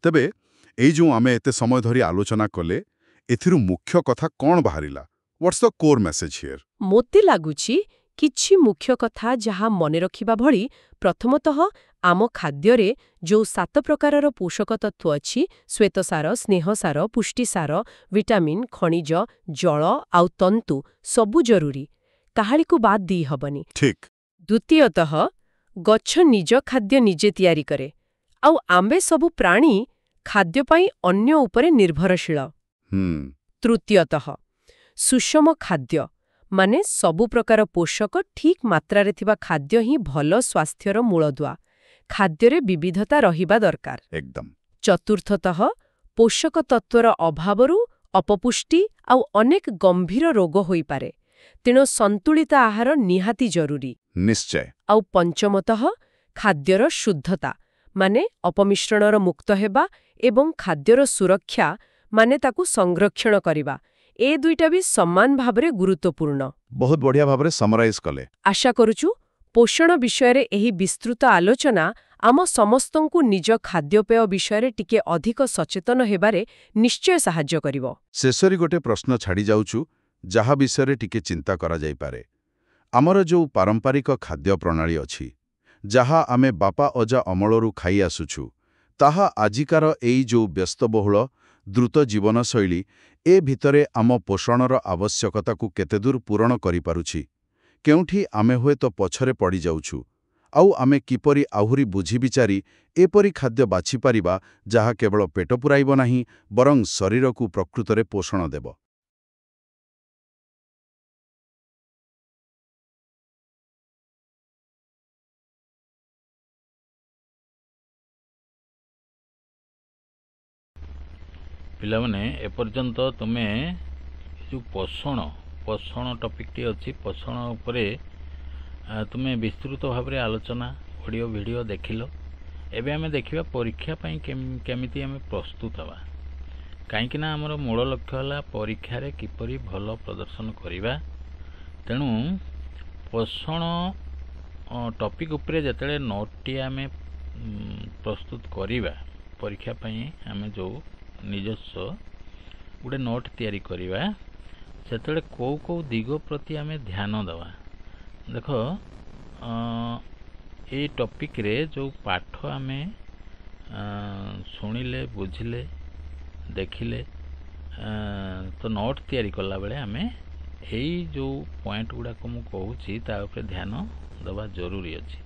ତେବେ ଏଇ ଯେଉଁ ଆମେ ଏତେ ସମୟ ଧରି ଆଲୋଚନା କଲେ, ଏଥିରୁ ମୁଖ୍ୟ କଥା କ'ଣ ବାହାରିଲା? What's the core message here? ମୋତେ ଲାଗୁଛି କିଛି ମୁଖ୍ୟ କଥା ଯାହା ମନେ ରଖିବା ଭଳି। ପ୍ରଥମତଃ, ଆମ ଖାଦ୍ୟରେ ଯେଉଁ 7 ପ୍ରକାରର ପୋଷକ ତତ୍ତ୍ୱ ଅଛି, ଶ୍ୱେତସାର, ସ୍ନେହସାର, ପୁଷ୍ଟିସାର, ଭିଟାମିନ୍, ଖଣିଜ, ଜଳ ଆଉ ତନ୍ତୁ, ସବୁ ଜରୁରୀ, କାହାଳିକୁ ବାଦ ଦେଇହେବନି। ଠିକ୍। ଦ୍ୱିତୀୟତଃ, ଗଛ ନିଜ ଖାଦ୍ୟ ନିଜେ ତିଆରି କରେ, ଆଉ ଆମ୍ଭେ ସବୁ ପ୍ରାଣୀ ଖାଦ୍ୟ ପାଇଁ ଅନ୍ୟ ଉପରେ ନିର୍ଭରଶୀଳ। ତୃତୀୟତଃ, ସୁଷମ ଖାଦ୍ୟ ମାନେ ସବୁ ପ୍ରକାର ପୋଷକ ଠିକ୍ ମାତ୍ରାରେ ଥିବା ଖାଦ୍ୟ ହିଁ ଭଲ ସ୍ୱାସ୍ଥ୍ୟର ମୂଳଦୁଆ। ଖାଦ୍ୟରେ ବିବିଧତା ରହିବା ଦରକାର। ଏକଦମ। ଚତୁର୍ଥତଃ, ପୋଷକ ତତ୍ତ୍ୱର ଅଭାବରୁ ଅପପୁଷ୍ଟି ଆଉ ଅନେକ ଗମ୍ଭୀର ରୋଗ ହୋଇପାରେ, ତେଣୁ ସନ୍ତୁଳିତ ଆହାର ନିହାତି ଜରୁରୀ। ନିଶ୍ଚୟ। ଆଉ ପଞ୍ଚମତଃ, ଖାଦ୍ୟର ଶୁଦ୍ଧତା ମାନେ ଅପମିଶ୍ରଣର ମୁକ୍ତ ହେବା ଏବଂ ଖାଦ୍ୟର ସୁରକ୍ଷା ମାନେ ତାକୁ ସଂରକ୍ଷଣ କରିବା, ଏ ଦୁଇଟା ବି ସମାନ ଭାବରେ ଗୁରୁତ୍ୱପୂର୍ଣ୍ଣ। ବହୁତ ବଢ଼ିଆ ଭାବରେ ସମରାଇଜ୍ କଲେ। ଆଶା କରୁଛୁ ପୋଷଣ ବିଷୟରେ ଏହି ବିସ୍ତୃତ ଆଲୋଚନା ଆମ ସମସ୍ତଙ୍କୁ ନିଜ ଖାଦ୍ୟପେୟ ବିଷୟରେ ଟିକେ ଅଧିକ ସଚେତନ ହେବାରେ ନିଶ୍ଚୟ ସାହାଯ୍ୟ କରିବ। ଶେଷରେ ଗୋଟେ ପ୍ରଶ୍ନ ଛାଡ଼ି ଯାଉଛୁ, ଯାହା ବିଷୟରେ ଟିକେ ଚିନ୍ତା କରାଯାଇପାରେ। ଆମର ଯେଉଁ ପାରମ୍ପରିକ ଖାଦ୍ୟ ପ୍ରଣାଳୀ ଅଛି, ଯାହା ଆମେ ବାପା ଅଜା ଅମଳରୁ ଖାଇ ଆସୁଛୁ, ତାହା ଆଜିକାର ଏଇ ଯେଉଁ ବ୍ୟସ୍ତବହୁଳ ଦ୍ରୁତ ଜୀବନଶୈଳୀ, ଏ ଭିତରେ ଆମ ପୋଷଣର ଆବଶ୍ୟକତାକୁ କେତେଦୂର ପୂରଣ କରିପାରୁଛି? କେଉଁଠି ଆମେ ହୁଏତ ପଛରେ ପଡ଼ିଯାଉଛୁ? ଆଉ ଆମେ କିପରି ଆହୁରି ବୁଝିବିଚାରି ଏପରି ଖାଦ୍ୟ ବାଛିପାରିବା ଯାହା କେବଳ ପେଟ ପୂରାଇବ ନାହିଁ, ବରଂ ଶରୀରକୁ ପ୍ରକୃତରେ ପୋଷଣ ଦେବ? ପିଲାମାନେ, ଏପର୍ଯ୍ୟନ୍ତ ତୁମେ ଯେଉଁ ପୋଷଣ ଟପିକଟି ଅଛି, ପୋଷଣ ଉପରେ ତୁମେ ବିସ୍ତୃତ ଭାବରେ ଆଲୋଚନା ଅଡ଼ିଓ ଭିଡ଼ିଓ ଦେଖିଲ। ଏବେ ଆମେ ଦେଖିବା ପରୀକ୍ଷା ପାଇଁ କେମିତି ଆମେ ପ୍ରସ୍ତୁତ ହେବା। କାହିଁକିନା ଆମର ମୂଳ ଲକ୍ଷ୍ୟ ହେଲା ପରୀକ୍ଷାରେ କିପରି ଭଲ ପ୍ରଦର୍ଶନ କରିବା। ତେଣୁ ପୋଷଣ ଟପିକ ଉପରେ ଯେତେବେଳେ ନୋଟଟିଏ ଆମେ ପ୍ରସ୍ତୁତ କରିବା, ପରୀକ୍ଷା ପାଇଁ ଆମେ ଯେଉଁ ନିଜସ୍ୱ ଗୋଟେ ନୋଟ୍ ତିଆରି କରିବା, ସେତେବେଳେ କେଉଁ କେଉଁ ଦିଗ ପ୍ରତି ଆମେ ଧ୍ୟାନ ଦେବା। ଦେଖ, ଏଇ ଟପିକରେ ଯେଉଁ ପାଠ ଆମେ ଶୁଣିଲେ, ବୁଝିଲେ, ଦେଖିଲେ, ତ ନୋଟ୍ ତିଆରି କଲାବେଳେ ଆମେ ଏଇ ଯେଉଁ ପଏଣ୍ଟ ଗୁଡ଼ାକ ମୁଁ କହୁଛି ତା ଉପରେ ଧ୍ୟାନ ଦେବା ଜରୁରୀ ଅଛି।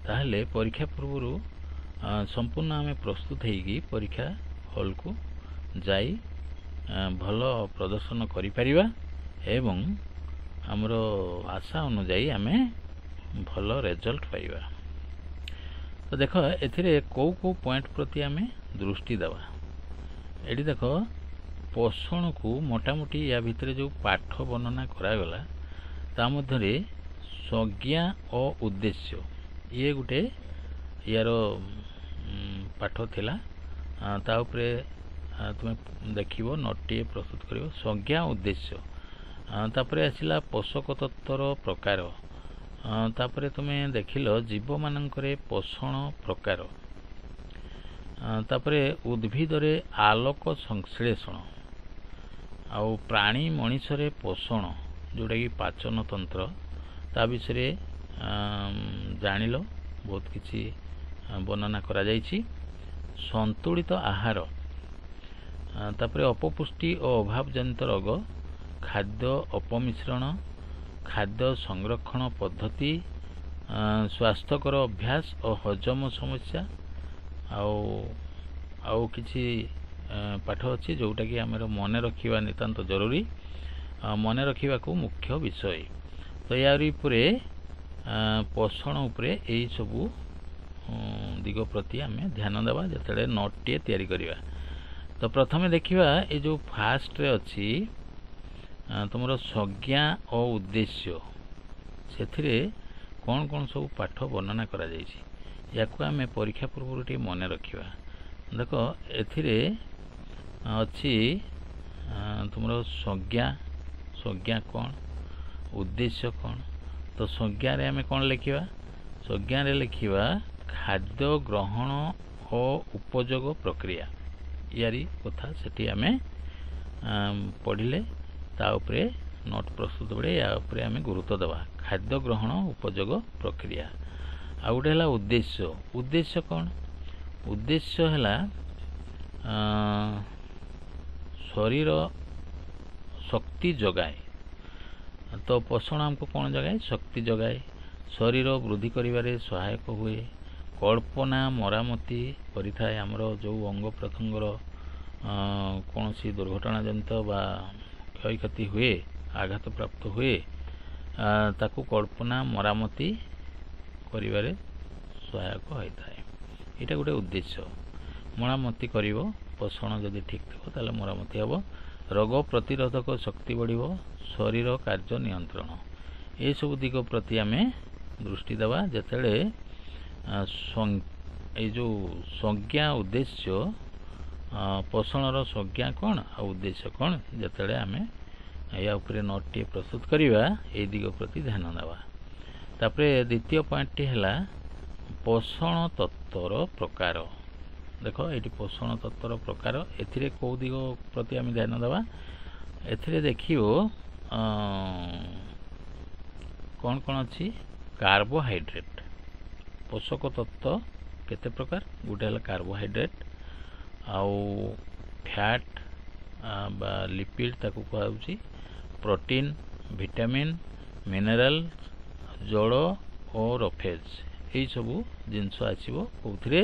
ତାହେଲେ ପରୀକ୍ଷା ପୂର୍ବରୁ ସମ୍ପୂର୍ଣ୍ଣ ଆମେ ପ୍ରସ୍ତୁତ ହେଇକି ପରୀକ୍ଷା ହଲ୍କୁ ଯାଇ ଭଲ ପ୍ରଦର୍ଶନ କରିପାରିବା ଏବଂ ଆମର ଆଶା ଅନୁଯାୟୀ ଆମେ ଭଲ ରେଜଲ୍ଟ ପାଇବା। ତ ଦେଖ, ଏଥିରେ କେଉଁ କେଉଁ ପଏଣ୍ଟ ପ୍ରତି ଆମେ ଦୃଷ୍ଟି ଦେବା। ଏଠି ଦେଖ, ପୋଷଣକୁ ମୋଟାମୋଟି ୟା ଭିତରେ ଯେଉଁ ପାଠ ବର୍ଣ୍ଣନା କରାଗଲା, ତା ମଧ୍ୟରେ ସଂଜ୍ଞା ଓ ଉଦ୍ଦେଶ୍ୟ, ଇଏ ଗୋଟେ ୟାର ପାଠ ଥିଲା। ତା ଉପରେ ତୁମେ ଦେଖିବ, ନୋଟଟିଏ ପ୍ରସ୍ତୁତ କରିବ। ସଂଜ୍ଞା ଉଦ୍ଦେଶ୍ୟ, ତାପରେ ଆସିଲା ପୋଷକ ତତ୍ତ୍ୱର ପ୍ରକାର, ତାପରେ ତୁମେ ଦେଖିଲ ଜୀବମାନଙ୍କରେ ପୋଷଣ ପ୍ରକାର, ତାପରେ ଉଦ୍ଭିଦରେ ଆଲୋକ ସଂଶ୍ଳେଷଣ, ଆଉ ପ୍ରାଣୀ ମଣିଷରେ ପୋଷଣ ଯେଉଁଟାକି ପାଚନ ତନ୍ତ୍ର, ତା ବିଷୟରେ ଜାଣିଲ, ବହୁତ କିଛି ବର୍ଣ୍ଣନା କରାଯାଇଛି। ସନ୍ତୁଳିତ ଆହାର, ତାପରେ ଅପପୁଷ୍ଟି ଓ ଅଭାବଜନିତ ରୋଗ, ଖାଦ୍ୟ ଅପମିଶ୍ରଣ, ଖାଦ୍ୟ ସଂରକ୍ଷଣ ପଦ୍ଧତି, ସ୍ୱାସ୍ଥ୍ୟକର ଅଭ୍ୟାସ ଓ ହଜମ ସମସ୍ୟା, ଆଉ କିଛି ପାଠ ଅଛି ଯେଉଁଟାକି ଆମର ମନେ ରଖିବା ନିତାନ୍ତ ଜରୁରୀ, ମନେ ରଖିବାକୁ ମୁଖ୍ୟ ବିଷୟ। ତ ୟାରି ଉପରେ ପୋଷଣ ଉପରେ ଏହିସବୁ ଦିଗ ପ୍ରତି ଆମେ ଧ୍ୟାନ ଦେବା ଯେତେବେଳେ ନୋଟଟିଏ ତିଆରି କରିବା। ତ ପ୍ରଥମେ ଦେଖିବା, ଏ ଯେଉଁ ଫାଷ୍ଟରେ ଅଛି ତୁମର ସଂଜ୍ଞା ଓ ଉଦ୍ଦେଶ୍ୟ, ସେଥିରେ କ'ଣ କ'ଣ ସବୁ ପାଠ ବର୍ଣ୍ଣନା କରାଯାଇଛି, ୟାକୁ ଆମେ ପରୀକ୍ଷା ପୂର୍ବରୁ ଟିକେ ମନେ ରଖିବା। ଦେଖ, ଏଥିରେ ଅଛି तुमर संज्ञा कौन उद्देश्य कौन तो संज्ञा रे आमे कौन लिखिबा संज्ञा रे लिखिबा खाद्य ग्रहण और उपयोग प्रक्रिया यारी कथा सेठी आमे पढ़िले ता उपरे नोट प्रस्तुत बड़े या उपरे आमे गुरुत्व देवा खाद्य ग्रहण उपयोग प्रक्रिया आ गोटे है उद्देश्य कौन उद्देश्य है शरीर शक्ति जगाए तो पोषण हमको कौन जगाए शक्ति जगाए शरीर वृद्धि करिवारे सहायक हुए कल्पना मरामती करिथाए हमर जो अंग प्रत्यंगर कौन सी दुर्घटना जनित बा क्षयक्षति हुए आघात प्राप्त हुए ताकू कल्पना मरामती करिवारे सहायक होइथाए एटा गोटे उद्देश्य मरामती करिवो पोषण जदि ठीक थो ताले मरामती हबो रोग प्रतिरोधक शक्ति बढ़िवो शरीर कार्य नियंत्रण ए सब दिग प्रति आमे दृष्टि देवा जेतेले ए जो संज्ञा उद्देश्य पोषणर संज्ञा कौन आ उद्देश्य कौन जेतेले आमे या उपरे नोट प्रस्तुत करिवा ए दिग प्रति ध्यान देवा तापरे द्वितीय पॉइंट टी हला पोषण तत्वर प्रकार देखो ये पोषण तत्वर प्रकार एथिरे को दिग प्रति आमे ध्यान देवा एथिरे देखियो कौन कौन अच्छी कार्बोहाइड्रेट पोषक तत्व केते प्रकार गोटे है कार्बोहाइड्रेट आउ फैट बा लिपिड ताकू कहउची प्रोटीन विटामिन मिनरल जल और रफेज यही सबू जिनस आसो कौथिरे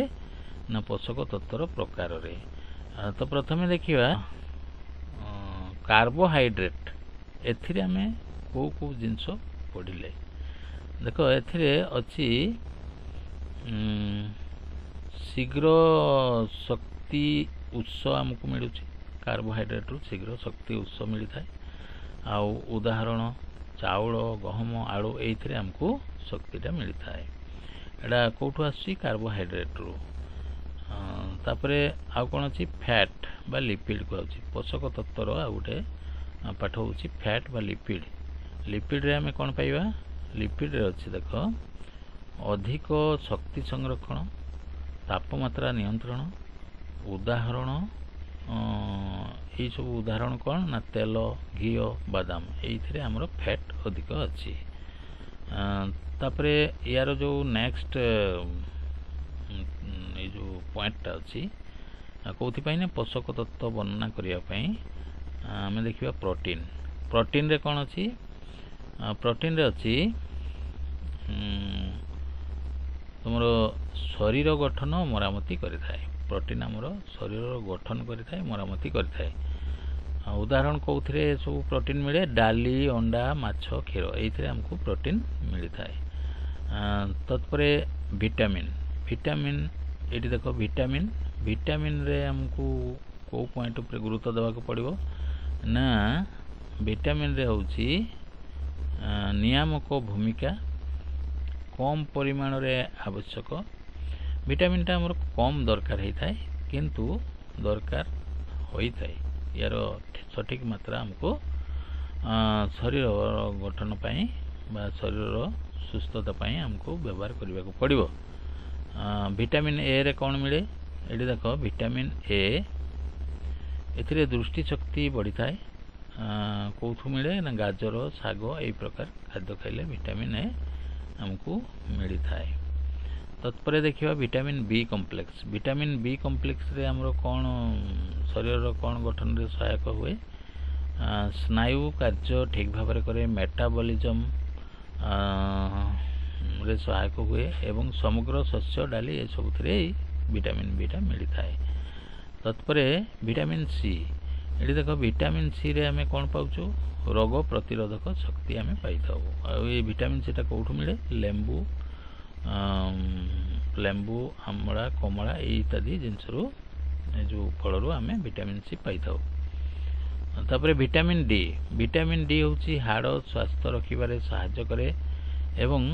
ना पोषक तत्वर प्रकार रे तो प्रथमे देखिवा कार्बोहाइड्रेट एथिरे आमे को जिनस पढ़िले देखो एथिरे अच्छी शीघ्र शक्ति उत्स आमको मिलूँ कार्बोहाइड्रेट रु शीघ्र शक्ति उत्स मिलता है आउ उदाहरण चाउल गहम आलू ये आमको शक्तिटा मिलता है एटा कौटू आसी कार्बोहाइड्रेट रु तापरे आउ कौन अच्छी फैट बा लिपिड कहूँ पोषक तत्वर आ गोटे पाठ हूँ फैट बा लिपिड लिपिड रे आमे कौन पाइबा लिपिड रे अच्छी देख अधिक शक्ति संरक्षण तापमात्रा नियंत्रण उदाहरण यही सब उदाहरण कौन ना तेल घी बादाम ये आमर फैट अधिक अच्छी तापरे यार जो नेक्स्ट ये जो पॉइंट अच्छी कौन ना पोषक तत्व वर्णना करने आम देखा प्रोटीन प्रोटीन रे कौन अच्छी प्रोटीन रे अच्छी तुमर शरीर गठन मरामती करिथाए प्रोटीन आमर शरीर गठन करिथाए मरामती करिथाए उदाहरण कौथिरे सब प्रोटीन मिले डाली अंडा माछ क्षीर ये आमको प्रोटीन मिलता है तत्परे विटामिन विटामिन ये देख विटामिन विटामिन रे हमको को पॉइंट पर गुरुत्व देवाक पड़ो ना विटामिन रे होची नियामक भूमिका कम परिमाण रे आवश्यक विटामिन टा हमर कम दरकार होता है किंतु दरकार होता है यार सठिक मात्रा हमको शरीर गठन पाई बा शरीर सुस्थता पाई हमको व्यवहार करने को पड़ो विटामिन ए रे कौन मिले ये देख विटामिन ए एथिरे दृष्टि शक्ति बढ़ी थाए कौथु मिले ना गाजर साग यही प्रकार खाद्य खाइले विटामिन ए हमको मिली थाए तत्पर देखिए विटामिन बी कम्प्लेक्स रे हमरो कौन शरीर कौन गठन रे सहायक हुए स्नायु कार्य ठीक भाव में करे मेटाबॉलिज्म रे सहायक हुए एवं समग्र शस्य डाली ये सब विटामिन बी टा मिली थाए तत्पर विटामिन सी ये देख विटामिन सी रे आमे कौन पाउछु रोग प्रतिरोधक शक्ति आमे पाई थाउ ये विटामिन सी टा कौठु मिले लेंबू आमला कमला इत्यादि जिनस जो फल आमे विटामिन सी पाई थाउ तापरे विटामिन डी होची हाड़ स्वास्थ्य रखिबारे सहायता करे एवं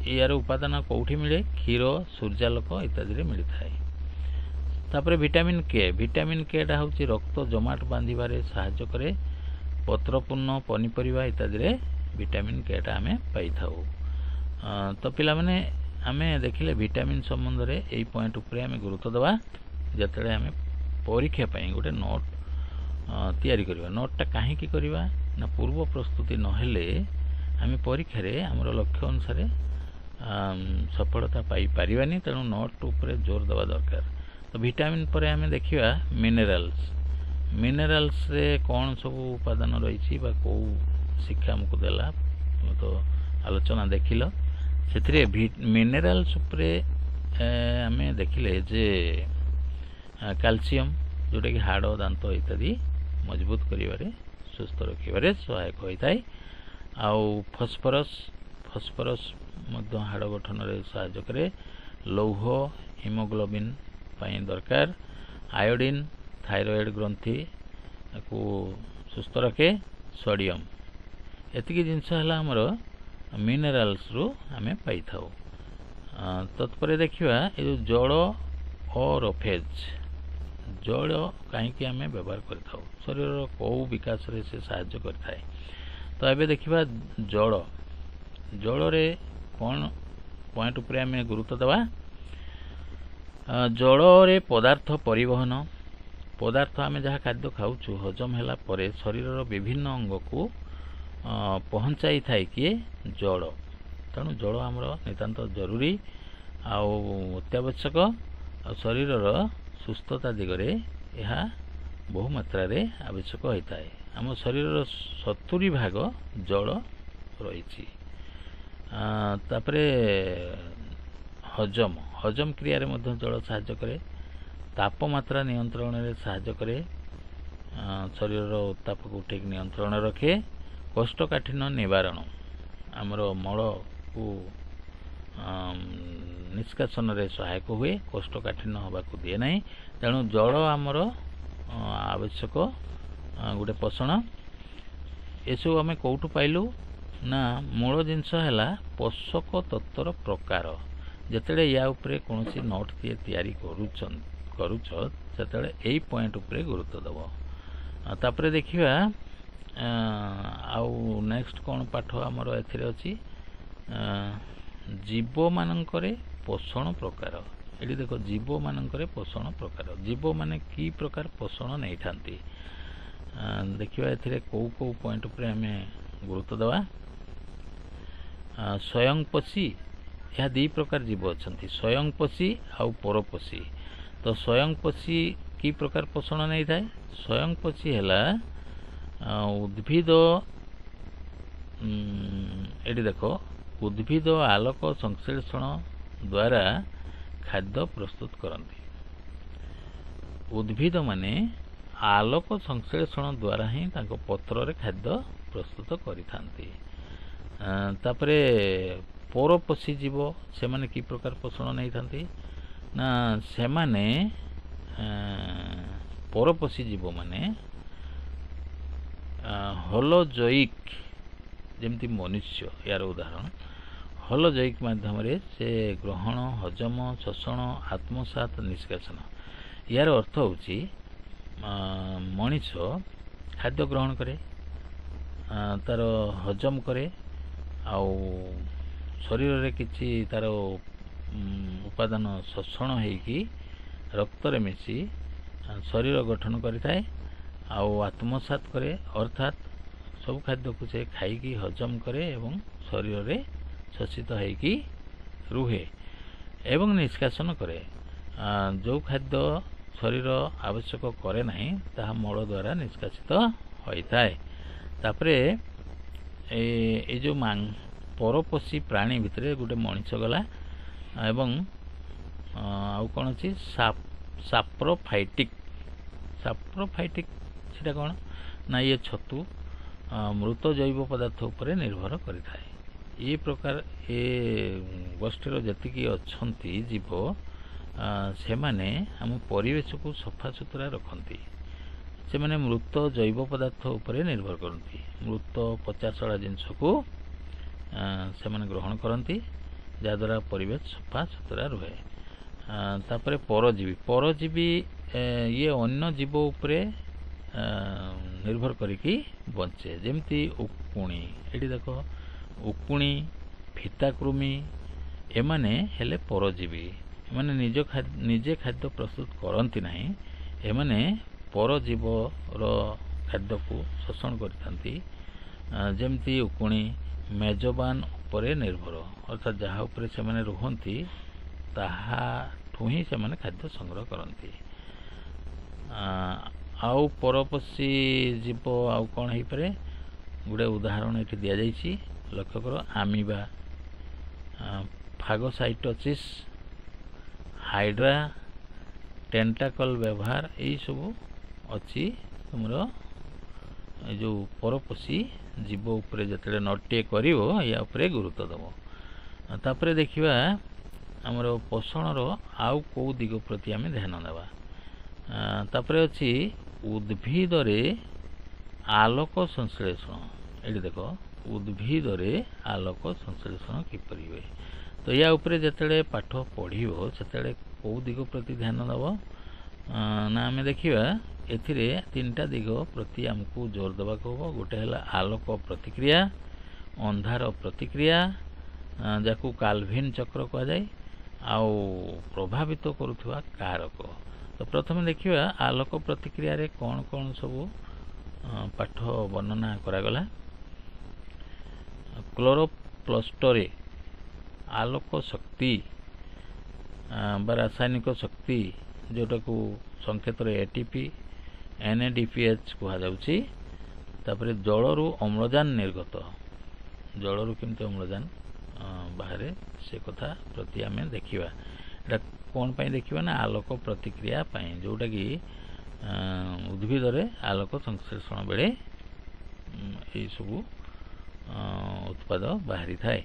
यार उपादान कौठी मिले क्षीर सूर्यालोक इत्यादि मिलता है तापर विटामिन केटा हूँ रक्त जमाट बांधिबारे साहाय्य करे पत्रपूर्ण पनीपरिया इत्यादि विटामिन केटा आमे पाई थाउ। तो पिला माने आमे देखिले विटामिन संबंध रे एई पॉइंट उपरे आमे गुरुत्व देबा जतले आमे परीक्षा पई गोटे नोट तैयारी करबा। नोटटा काहे की करबा ना पूर्व प्रस्तुति नहेले आमे परीक्षा रे हमर लक्ष्य अनुसार सफलता पाई पारिबानी, तेणु नोट उपरे जोर देवा दरकार। तो विटामिन पर आमे देखिबा मिनरल्स रे कौन सब उपादान रही कौ शिक्षा हमको देला तो आलोचना देखिल से मिनरल्स उपरे आमे देखिले जे कैल्शियम जोटा कि हाड़ दांत इत्यादि मजबूत करिवारे सुस्थ रखिबारे सहायक होइताय। आउ फॉस्फोरस मध्य हाड़ गठन रे सहायता करे। लौह हिमोग्लोबिन पाई दरकार। आयोडीन थायराइड ग्रंथि को सुस्थ रखे। सोडियम एतिकी जिनस हला हमर मिनरल्स रु आमे पाई थाउ। तत्पर देखिबा ए जल और फेज जल कहीं आमे व्यवहार करथाउ शरीर को विकास रे से सहायता करथाय। तो एबे देखिबा जल रे कौन पॉइंट उपरे आमे गुरुत्व देबा। जल रे पदार्थ परिवहन पदार्थ आमे जहाँ खाद्य खाऊछु हजम होला परे शरीर विभिन्न अंग को पहुँचाई थाए किए जल। तेणु जल आमर नितांत जरूरी अत्यावश्यक। शरीर सुस्थता दिगरे यह बहु मात्रा रे आवश्यक होता है। आम शरीर 70% जल रही। तापरे हजम क्रिया रे मध्य जल सहायता करे। तापमात्रा नियंत्रण रे सहायता करे। शरीर उत्ताप को ठीक नियंत्रण रखे। कोष्ठकाठिन्य निवारण आमर मल को निष्कासन रे सहायक हुए। कोष्ठकाठिन्य हवा को दिए नहीं। तेणु जल आमर आवश्यक गोटे पोषण। एसबू आम कौटू पाइलु ना मूल जिनस है पोषक तत्वर प्रकार। जिते या उपरे कौन सी नोट तैयारी करुच से यही पॉइंट उपरे गुरुत्व दब। तापरे देखिबा आउ नेक्स्ट कौन पाठ आमर एथिरे अछि जीव मानकरे पोषण प्रकार। ये देखो जीव मानकरे पोषण प्रकार। जीव माने की प्रकार पोषण नहीं थांती देखिबा एथिरे को पॉइंट उपरे हमें गुरुत्व देवा। स्वयंपोषी यह दी प्रकार जीव अछंती स्वयंपोषी आउ परोपोषी। तो स्वयंपोषी की प्रकार पोषण नहीं थाए। स्वयंपोषी हैला उद्भिद एटी देखो उद्भिद आलोक संश्लेषण द्वारा खाद्य प्रस्तुत करती। उद्भिद माने आलोक संश्लेषण द्वारा ही तांको पत्र रे खाद्य प्रस्तुत करिथांती। तापरे परोपोषी जीव से माने की प्रकार पोषण नहीं थांती ना से माने परोपोषी जीव माने होलोजोइक जेमती मनुष्य यार उदाहरण होलोजोइक माध्यम रे से ग्रहण हजम शोषण आत्मसात निष्कासन। यार अर्थ होची मनीष खाद्य ग्रहण करे तार हजम करे आउ शरीर रे किछि तार उपादान शोषण हेकी रक्त रे मिसी शरीर गठन करिथाए आउ आत्मसात करे अर्थात सब खाद्य को से खाई हजम करे एवं शरीर रे शोषित हेकी रुहे एवं निष्कासन करे। जो खाद्य शरीर आवश्यक करे नहीं ताहा मल द्वारा निष्कासित होता है। तापरे ए जो परोपोषी प्राणी भितर गोटे मनीष गला एवं आउ कौन अच्छी साप्रोफाइटिक सेटा कौन ना ये छतु मृत जैव पदार्थ उपरे निर्भर करिथाए। ये प्रकार ए गोष्ठीर जतिकी अछंती जीव से माने हम परिवेश को सफा सुतरा रखती। से माने मृत जैव पदार्थ उपरे निर्भर करती। मृत पचासड़ा जिनस को से माने ग्रहण करती जहाद्वारा परिवेश सफा सुतरा रुहे। ତାପରେ ପରଜୀବୀ ପରଜୀବୀ ଇଏ ଅନ୍ୟ ଜୀବ ଉପରେ ନିର୍ଭର କରିକି ବଞ୍ଚେ, ଯେମିତି ଉକୁଣି। ଏଠି ଦେଖ ଉକୁଣି, ଫିତାକୃମି ଏମାନେ ହେଲେ ପରଜୀବୀ। ଏମାନେ ନିଜେ ଖାଦ୍ୟ ପ୍ରସ୍ତୁତ କରନ୍ତି ନାହିଁ, ଏମାନେ ପରଜୀବର ଖାଦ୍ୟକୁ ଶୋଷଣ କରିଥାନ୍ତି। ଯେମିତି ଉକୁଣି ମେଜବାନ ଉପରେ ନିର୍ଭର, ଅର୍ଥାତ୍ ଯାହା ଉପରେ ସେମାନେ ରୁହନ୍ତି ତାହାଠୁ ହିଁ ସେମାନେ ଖାଦ୍ୟ ସଂଗ୍ରହ କରନ୍ତି। ଆଉ ପରପୋଷୀ ଜୀବ ଆଉ କ'ଣ ହେଇପାରେ? ଗୋଟେ ଉଦାହରଣ ଏଠି ଦିଆଯାଇଛି, ଲକ୍ଷ୍ୟ କର। ଆମିବା, ଫାଗୋସାଇଟୋସିସ୍, ହାଇଡ୍ରା, ଟେଣ୍ଟାକଲ୍ ବ୍ୟବହାର, ଏଇସବୁ ଅଛି ତୁମର ଏ ଯେଉଁ ପରପୋଷୀ ଜୀବ ଉପରେ ଯେତେବେଳେ ନଟିଏ କରିବ ୟା ଉପରେ ଗୁରୁତ୍ୱ ଦେବ। ତାପରେ ଦେଖିବା ଆମର ପୋଷଣର ଆଉ କେଉଁ ଦିଗ ପ୍ରତି ଆମେ ଧ୍ୟାନ ଦେବା। ତାପରେ ଅଛି ଉଦ୍ଭିଦରେ ଆଲୋକ ସଂଶ୍ଳେଷଣ। ଏଠି ଦେଖ ଉଦ୍ଭିଦରେ ଆଲୋକ ସଂଶ୍ଳେଷଣ କିପରି ହୁଏ। ତ ୟା ଉପରେ ଯେତେବେଳେ ପାଠ ପଢ଼ିବ ସେତେବେଳେ କେଉଁ ଦିଗ ପ୍ରତି ଧ୍ୟାନ ଦେବ ନା ଆମେ ଦେଖିବା ଏଥିରେ ତିନିଟା ଦିଗ ପ୍ରତି ଆମକୁ ଜୋର ଦେବାକୁ ହେବ। ଗୋଟେ ହେଲା ଆଲୋକ ପ୍ରତିକ୍ରିୟା, ଅନ୍ଧାର ପ୍ରତିକ୍ରିୟା ଯାକୁ କାଲଭିନ୍ ଚକ୍ର କୁହାଯାଏ, ଆଉ ପ୍ରଭାବିତ କରୁଥିବା କାରକ। ତ ପ୍ରଥମେ ଦେଖିବା ଆଲୋକ ପ୍ରତିକ୍ରିୟାରେ କ'ଣ କ'ଣ ସବୁ ପାଠ ବର୍ଣ୍ଣନା କରାଗଲା। କ୍ଲୋରୋପ୍ଲଷ୍ଟରେ ଆଲୋକ ଶକ୍ତି ବା ରାସାୟନିକ ଶକ୍ତି, ଯେଉଁଟାକୁ ସଂକ୍ଷେପରେ ATP NADPH କୁହାଯାଉଛି। ତାପରେ ଜଳରୁ ଅମ୍ଳଜାନ ନିର୍ଗତ, ଜଳରୁ କେମିତି ଅମ୍ଳଜାନ ବାହାରେ ସେ କଥା ପ୍ରତି ଆମେ ଦେଖିବା। ଏଇଟା କ'ଣ ପାଇଁ ଦେଖିବା ନା ଆଲୋକ ପ୍ରତିକ୍ରିୟା ପାଇଁ, ଯେଉଁଟାକି ଉଦ୍ଭିଦରେ ଆଲୋକ ସଂଶ୍ଳେଷଣ ବେଳେ ଏଇସବୁ ଉତ୍ପାଦ ବାହାରିଥାଏ।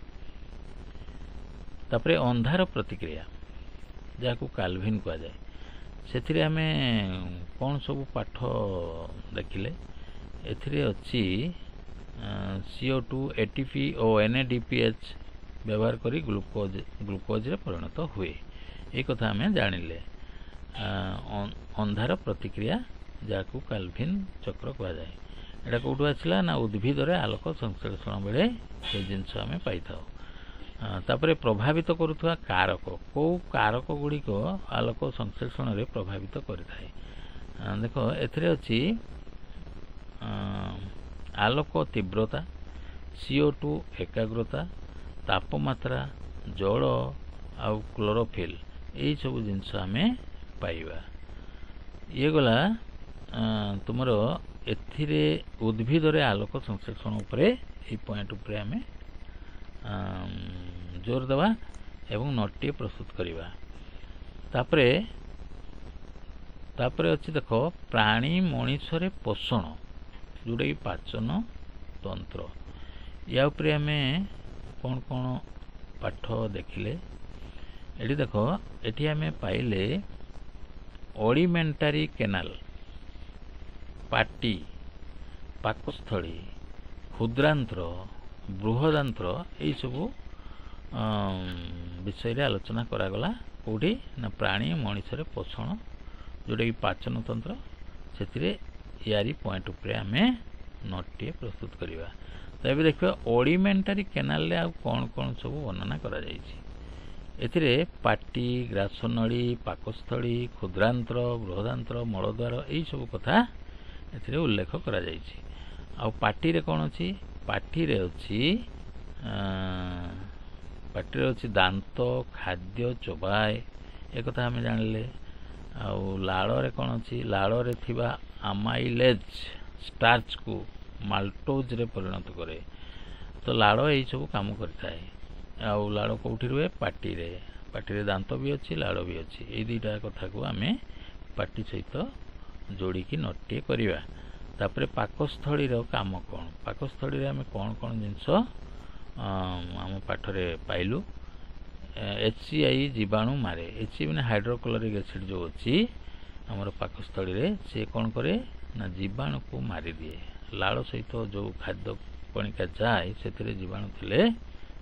ତାପରେ ଅନ୍ଧାର ପ୍ରତିକ୍ରିୟା ଯାହାକୁ କାଲଭିନ୍ କୁହାଯାଏ, ସେଥିରେ ଆମେ କ'ଣ ସବୁ ପାଠ ଦେଖିଲେ? ଏଥିରେ ଅଛି CO2 ATP ଓ NADPH ବ୍ୟବହାର କରି ଗ୍ଲୁକୋଜରେ ପରିଣତ ହୁଏ, ଏ କଥା ଆମେ ଜାଣିଲେ। ଅନ୍ଧାର ପ୍ରତିକ୍ରିୟା ଯାହାକୁ କାଲଭିନ୍ ଚକ୍ର କୁହାଯାଏ, ଏଇଟା କେଉଁଠୁ ଆସିଲା ନା ଉଦ୍ଭିଦରେ ଆଲୋକ ସଂଶ୍ଳେଷଣ ବେଳେ ସେ ଜିନିଷ ଆମେ ପାଇଥାଉ। ତାପରେ ପ୍ରଭାବିତ କରୁଥିବା କାରକ, କେଉଁ କାରକ ଗୁଡ଼ିକ ଆଲୋକ ସଂଶ୍ଳେଷଣରେ ପ୍ରଭାବିତ କରିଥାଏ? ଦେଖ ଏଥିରେ ଅଛି ଆଲୋକ ତୀବ୍ରତା, CO2 ଏକାଗ୍ରତା, ତାପମାତ୍ରା, ଜଳ ଆଉ କ୍ଲୋରୋଫିଲ୍, ଏଇସବୁ ଜିନିଷ ଆମେ ପାଇବା। ଇଏ ଗଲା ତୁମର ଏଥିରେ ଉଦ୍ଭିଦରେ ଆଲୋକ ସଂଶ୍ଳେଷଣ ଉପରେ, ଏଇ ପଏଣ୍ଟ ଉପରେ ଆମେ ଜୋର ଦେବା ଏବଂ ନୋଟଟିଏ ପ୍ରସ୍ତୁତ କରିବା। ତାପରେ ଅଛି ଦେଖ ପ୍ରାଣୀ ମଣିଷରେ ପୋଷଣ, ଯେଉଁଟାକି ପାଚନ ତନ୍ତ୍ର। ୟା ଉପରେ ଆମେ କ'ଣ କ'ଣ ପାଠ ଦେଖିଲେ? ଏଠି ଦେଖ, ଏଠି ଆମେ ପାଇଲେ ଅଳିମେଣ୍ଟାରୀ କେନାଲ, ପାଟି, ପାକସ୍ଥଳୀ, ক্ষুদ্রান্ତ୍ର, ବୃହଦାନ୍ତ୍ର, ଏଇସବୁ ବିଷୟରେ ଆଲୋଚନା କରାଗଲା। କେଉଁଠି ନା ପ୍ରାଣୀ ମଣିଷରେ ପୋଷଣ, ଯେଉଁଟାକି ପାଚନତନ୍ତ୍ର, ସେଥିରେ ୟାରି ପଏଣ୍ଟ ଉପରେ ଆମେ ନୋଟଟିଏ ପ୍ରସ୍ତୁତ କରିବା। ତ ଏବେ ଦେଖିବା ଅଳିମେଣ୍ଟାରୀ କେନାଲରେ ଆଉ କ'ଣ କ'ଣ ସବୁ ବର୍ଣ୍ଣନା କରାଯାଇଛି। ଏଥିରେ ପାଟି, ଗ୍ରାସନଳୀ, ପାକସ୍ଥଳୀ, ক্ষুদ্রান্ତ୍ର, ବୃହଦାନ୍ତ୍ର, ମଳଦ୍ୱାର, ଏଇସବୁ କଥା ଏଥିରେ ଉଲ୍ଲେଖ କରାଯାଇଛି। ଆଉ ପାଟିରେ କ'ଣ ଅଛି? ପାଟିରେ ଅଛି ଦାନ୍ତ, ଖାଦ୍ୟ ଚୋବାଏ, ଏକଥା ଆମେ ଜାଣିଲେ। ଆଉ ଲାଳରେ କ'ଣ ଅଛି? ଲାଳରେ ଥିବା ଆମାଇଲେଜ୍ ଷ୍ଟାର୍ଚକୁ ମାଲ୍ଟୋଜରେ ପରିଣତ କରେ। ତ ଲାଳ ଏଇସବୁ କାମ କରିଥାଏ। ଆଉ ଲାଳ କେଉଁଠି ରୁହେ? ପାଟିରେ। ପାଟିରେ ଦାନ୍ତ ବି ଅଛି, ଲାଳ ବି ଅଛି। ଏଇ ଦୁଇଟା କଥାକୁ ଆମେ ପାଟି ସହିତ ଯୋଡ଼ିକି ନୋଟଟିଏ କରିବା। ତାପରେ ପାକସ୍ଥଳୀର କାମ କ'ଣ? ପାକସ୍ଥଳୀରେ ଆମେ କ'ଣ କ'ଣ ଜିନିଷ ଆମ ପାଠରେ ପାଇଲୁ? HCI ଜୀବାଣୁ ମାରେ। HCI ମାନେ ହାଇଡ୍ରୋକ୍ଲୋରିକ୍ ଏସିଡ୍ ଯେଉଁ ଅଛି ଆମର ପାକସ୍ଥଳୀରେ, ସେ କ'ଣ କରେ ନା ଜୀବାଣୁକୁ ମାରିଦିଏ। ଲାଳ ସହିତ ଯେଉଁ ଖାଦ୍ୟ କଣିକା ଯାଏ ସେଥିରେ ଜୀବାଣୁ ଥିଲେ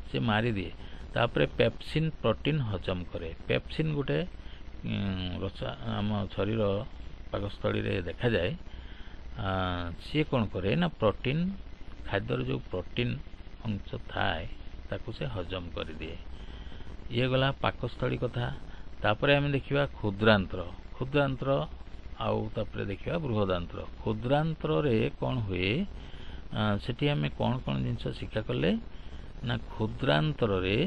ସେ ମାରିଦିଏ। ତାପରେ ପେପ୍ସିନ୍ ପ୍ରୋଟିନ୍ ହଜମ କରେ। ପେପ୍ସିନ୍ ଗୋଟେ ରସା ଆମ ଶରୀର ପାକସ୍ଥଳୀରେ ଦେଖାଯାଏ, ସିଏ କ'ଣ କରେ ନା ପ୍ରୋଟିନ୍, ଖାଦ୍ୟର ଯେଉଁ ପ୍ରୋଟିନ୍ ଅଂଶ ଥାଏ ତାକୁ ସେ ହଜମ କରିଦିଏ। ଇଏ ଗଲା ପାକସ୍ଥଳୀ କଥା। ତାପରେ ଆମେ ଦେଖିବା କ୍ଷୁଦ୍ରାନ୍ତ୍ର ଆଉ ତାପରେ ଦେଖିବା ବୃହଦାନ୍ତ୍ର। କ୍ଷୁଦ୍ରାନ୍ତ୍ରରେ କ'ଣ ହୁଏ, ସେଠି ଆମେ କ'ଣ ଜିନିଷ ଶିକ୍ଷା କଲେ ନା କ୍ଷୁଦ୍ରାନ୍ତ୍ରରେ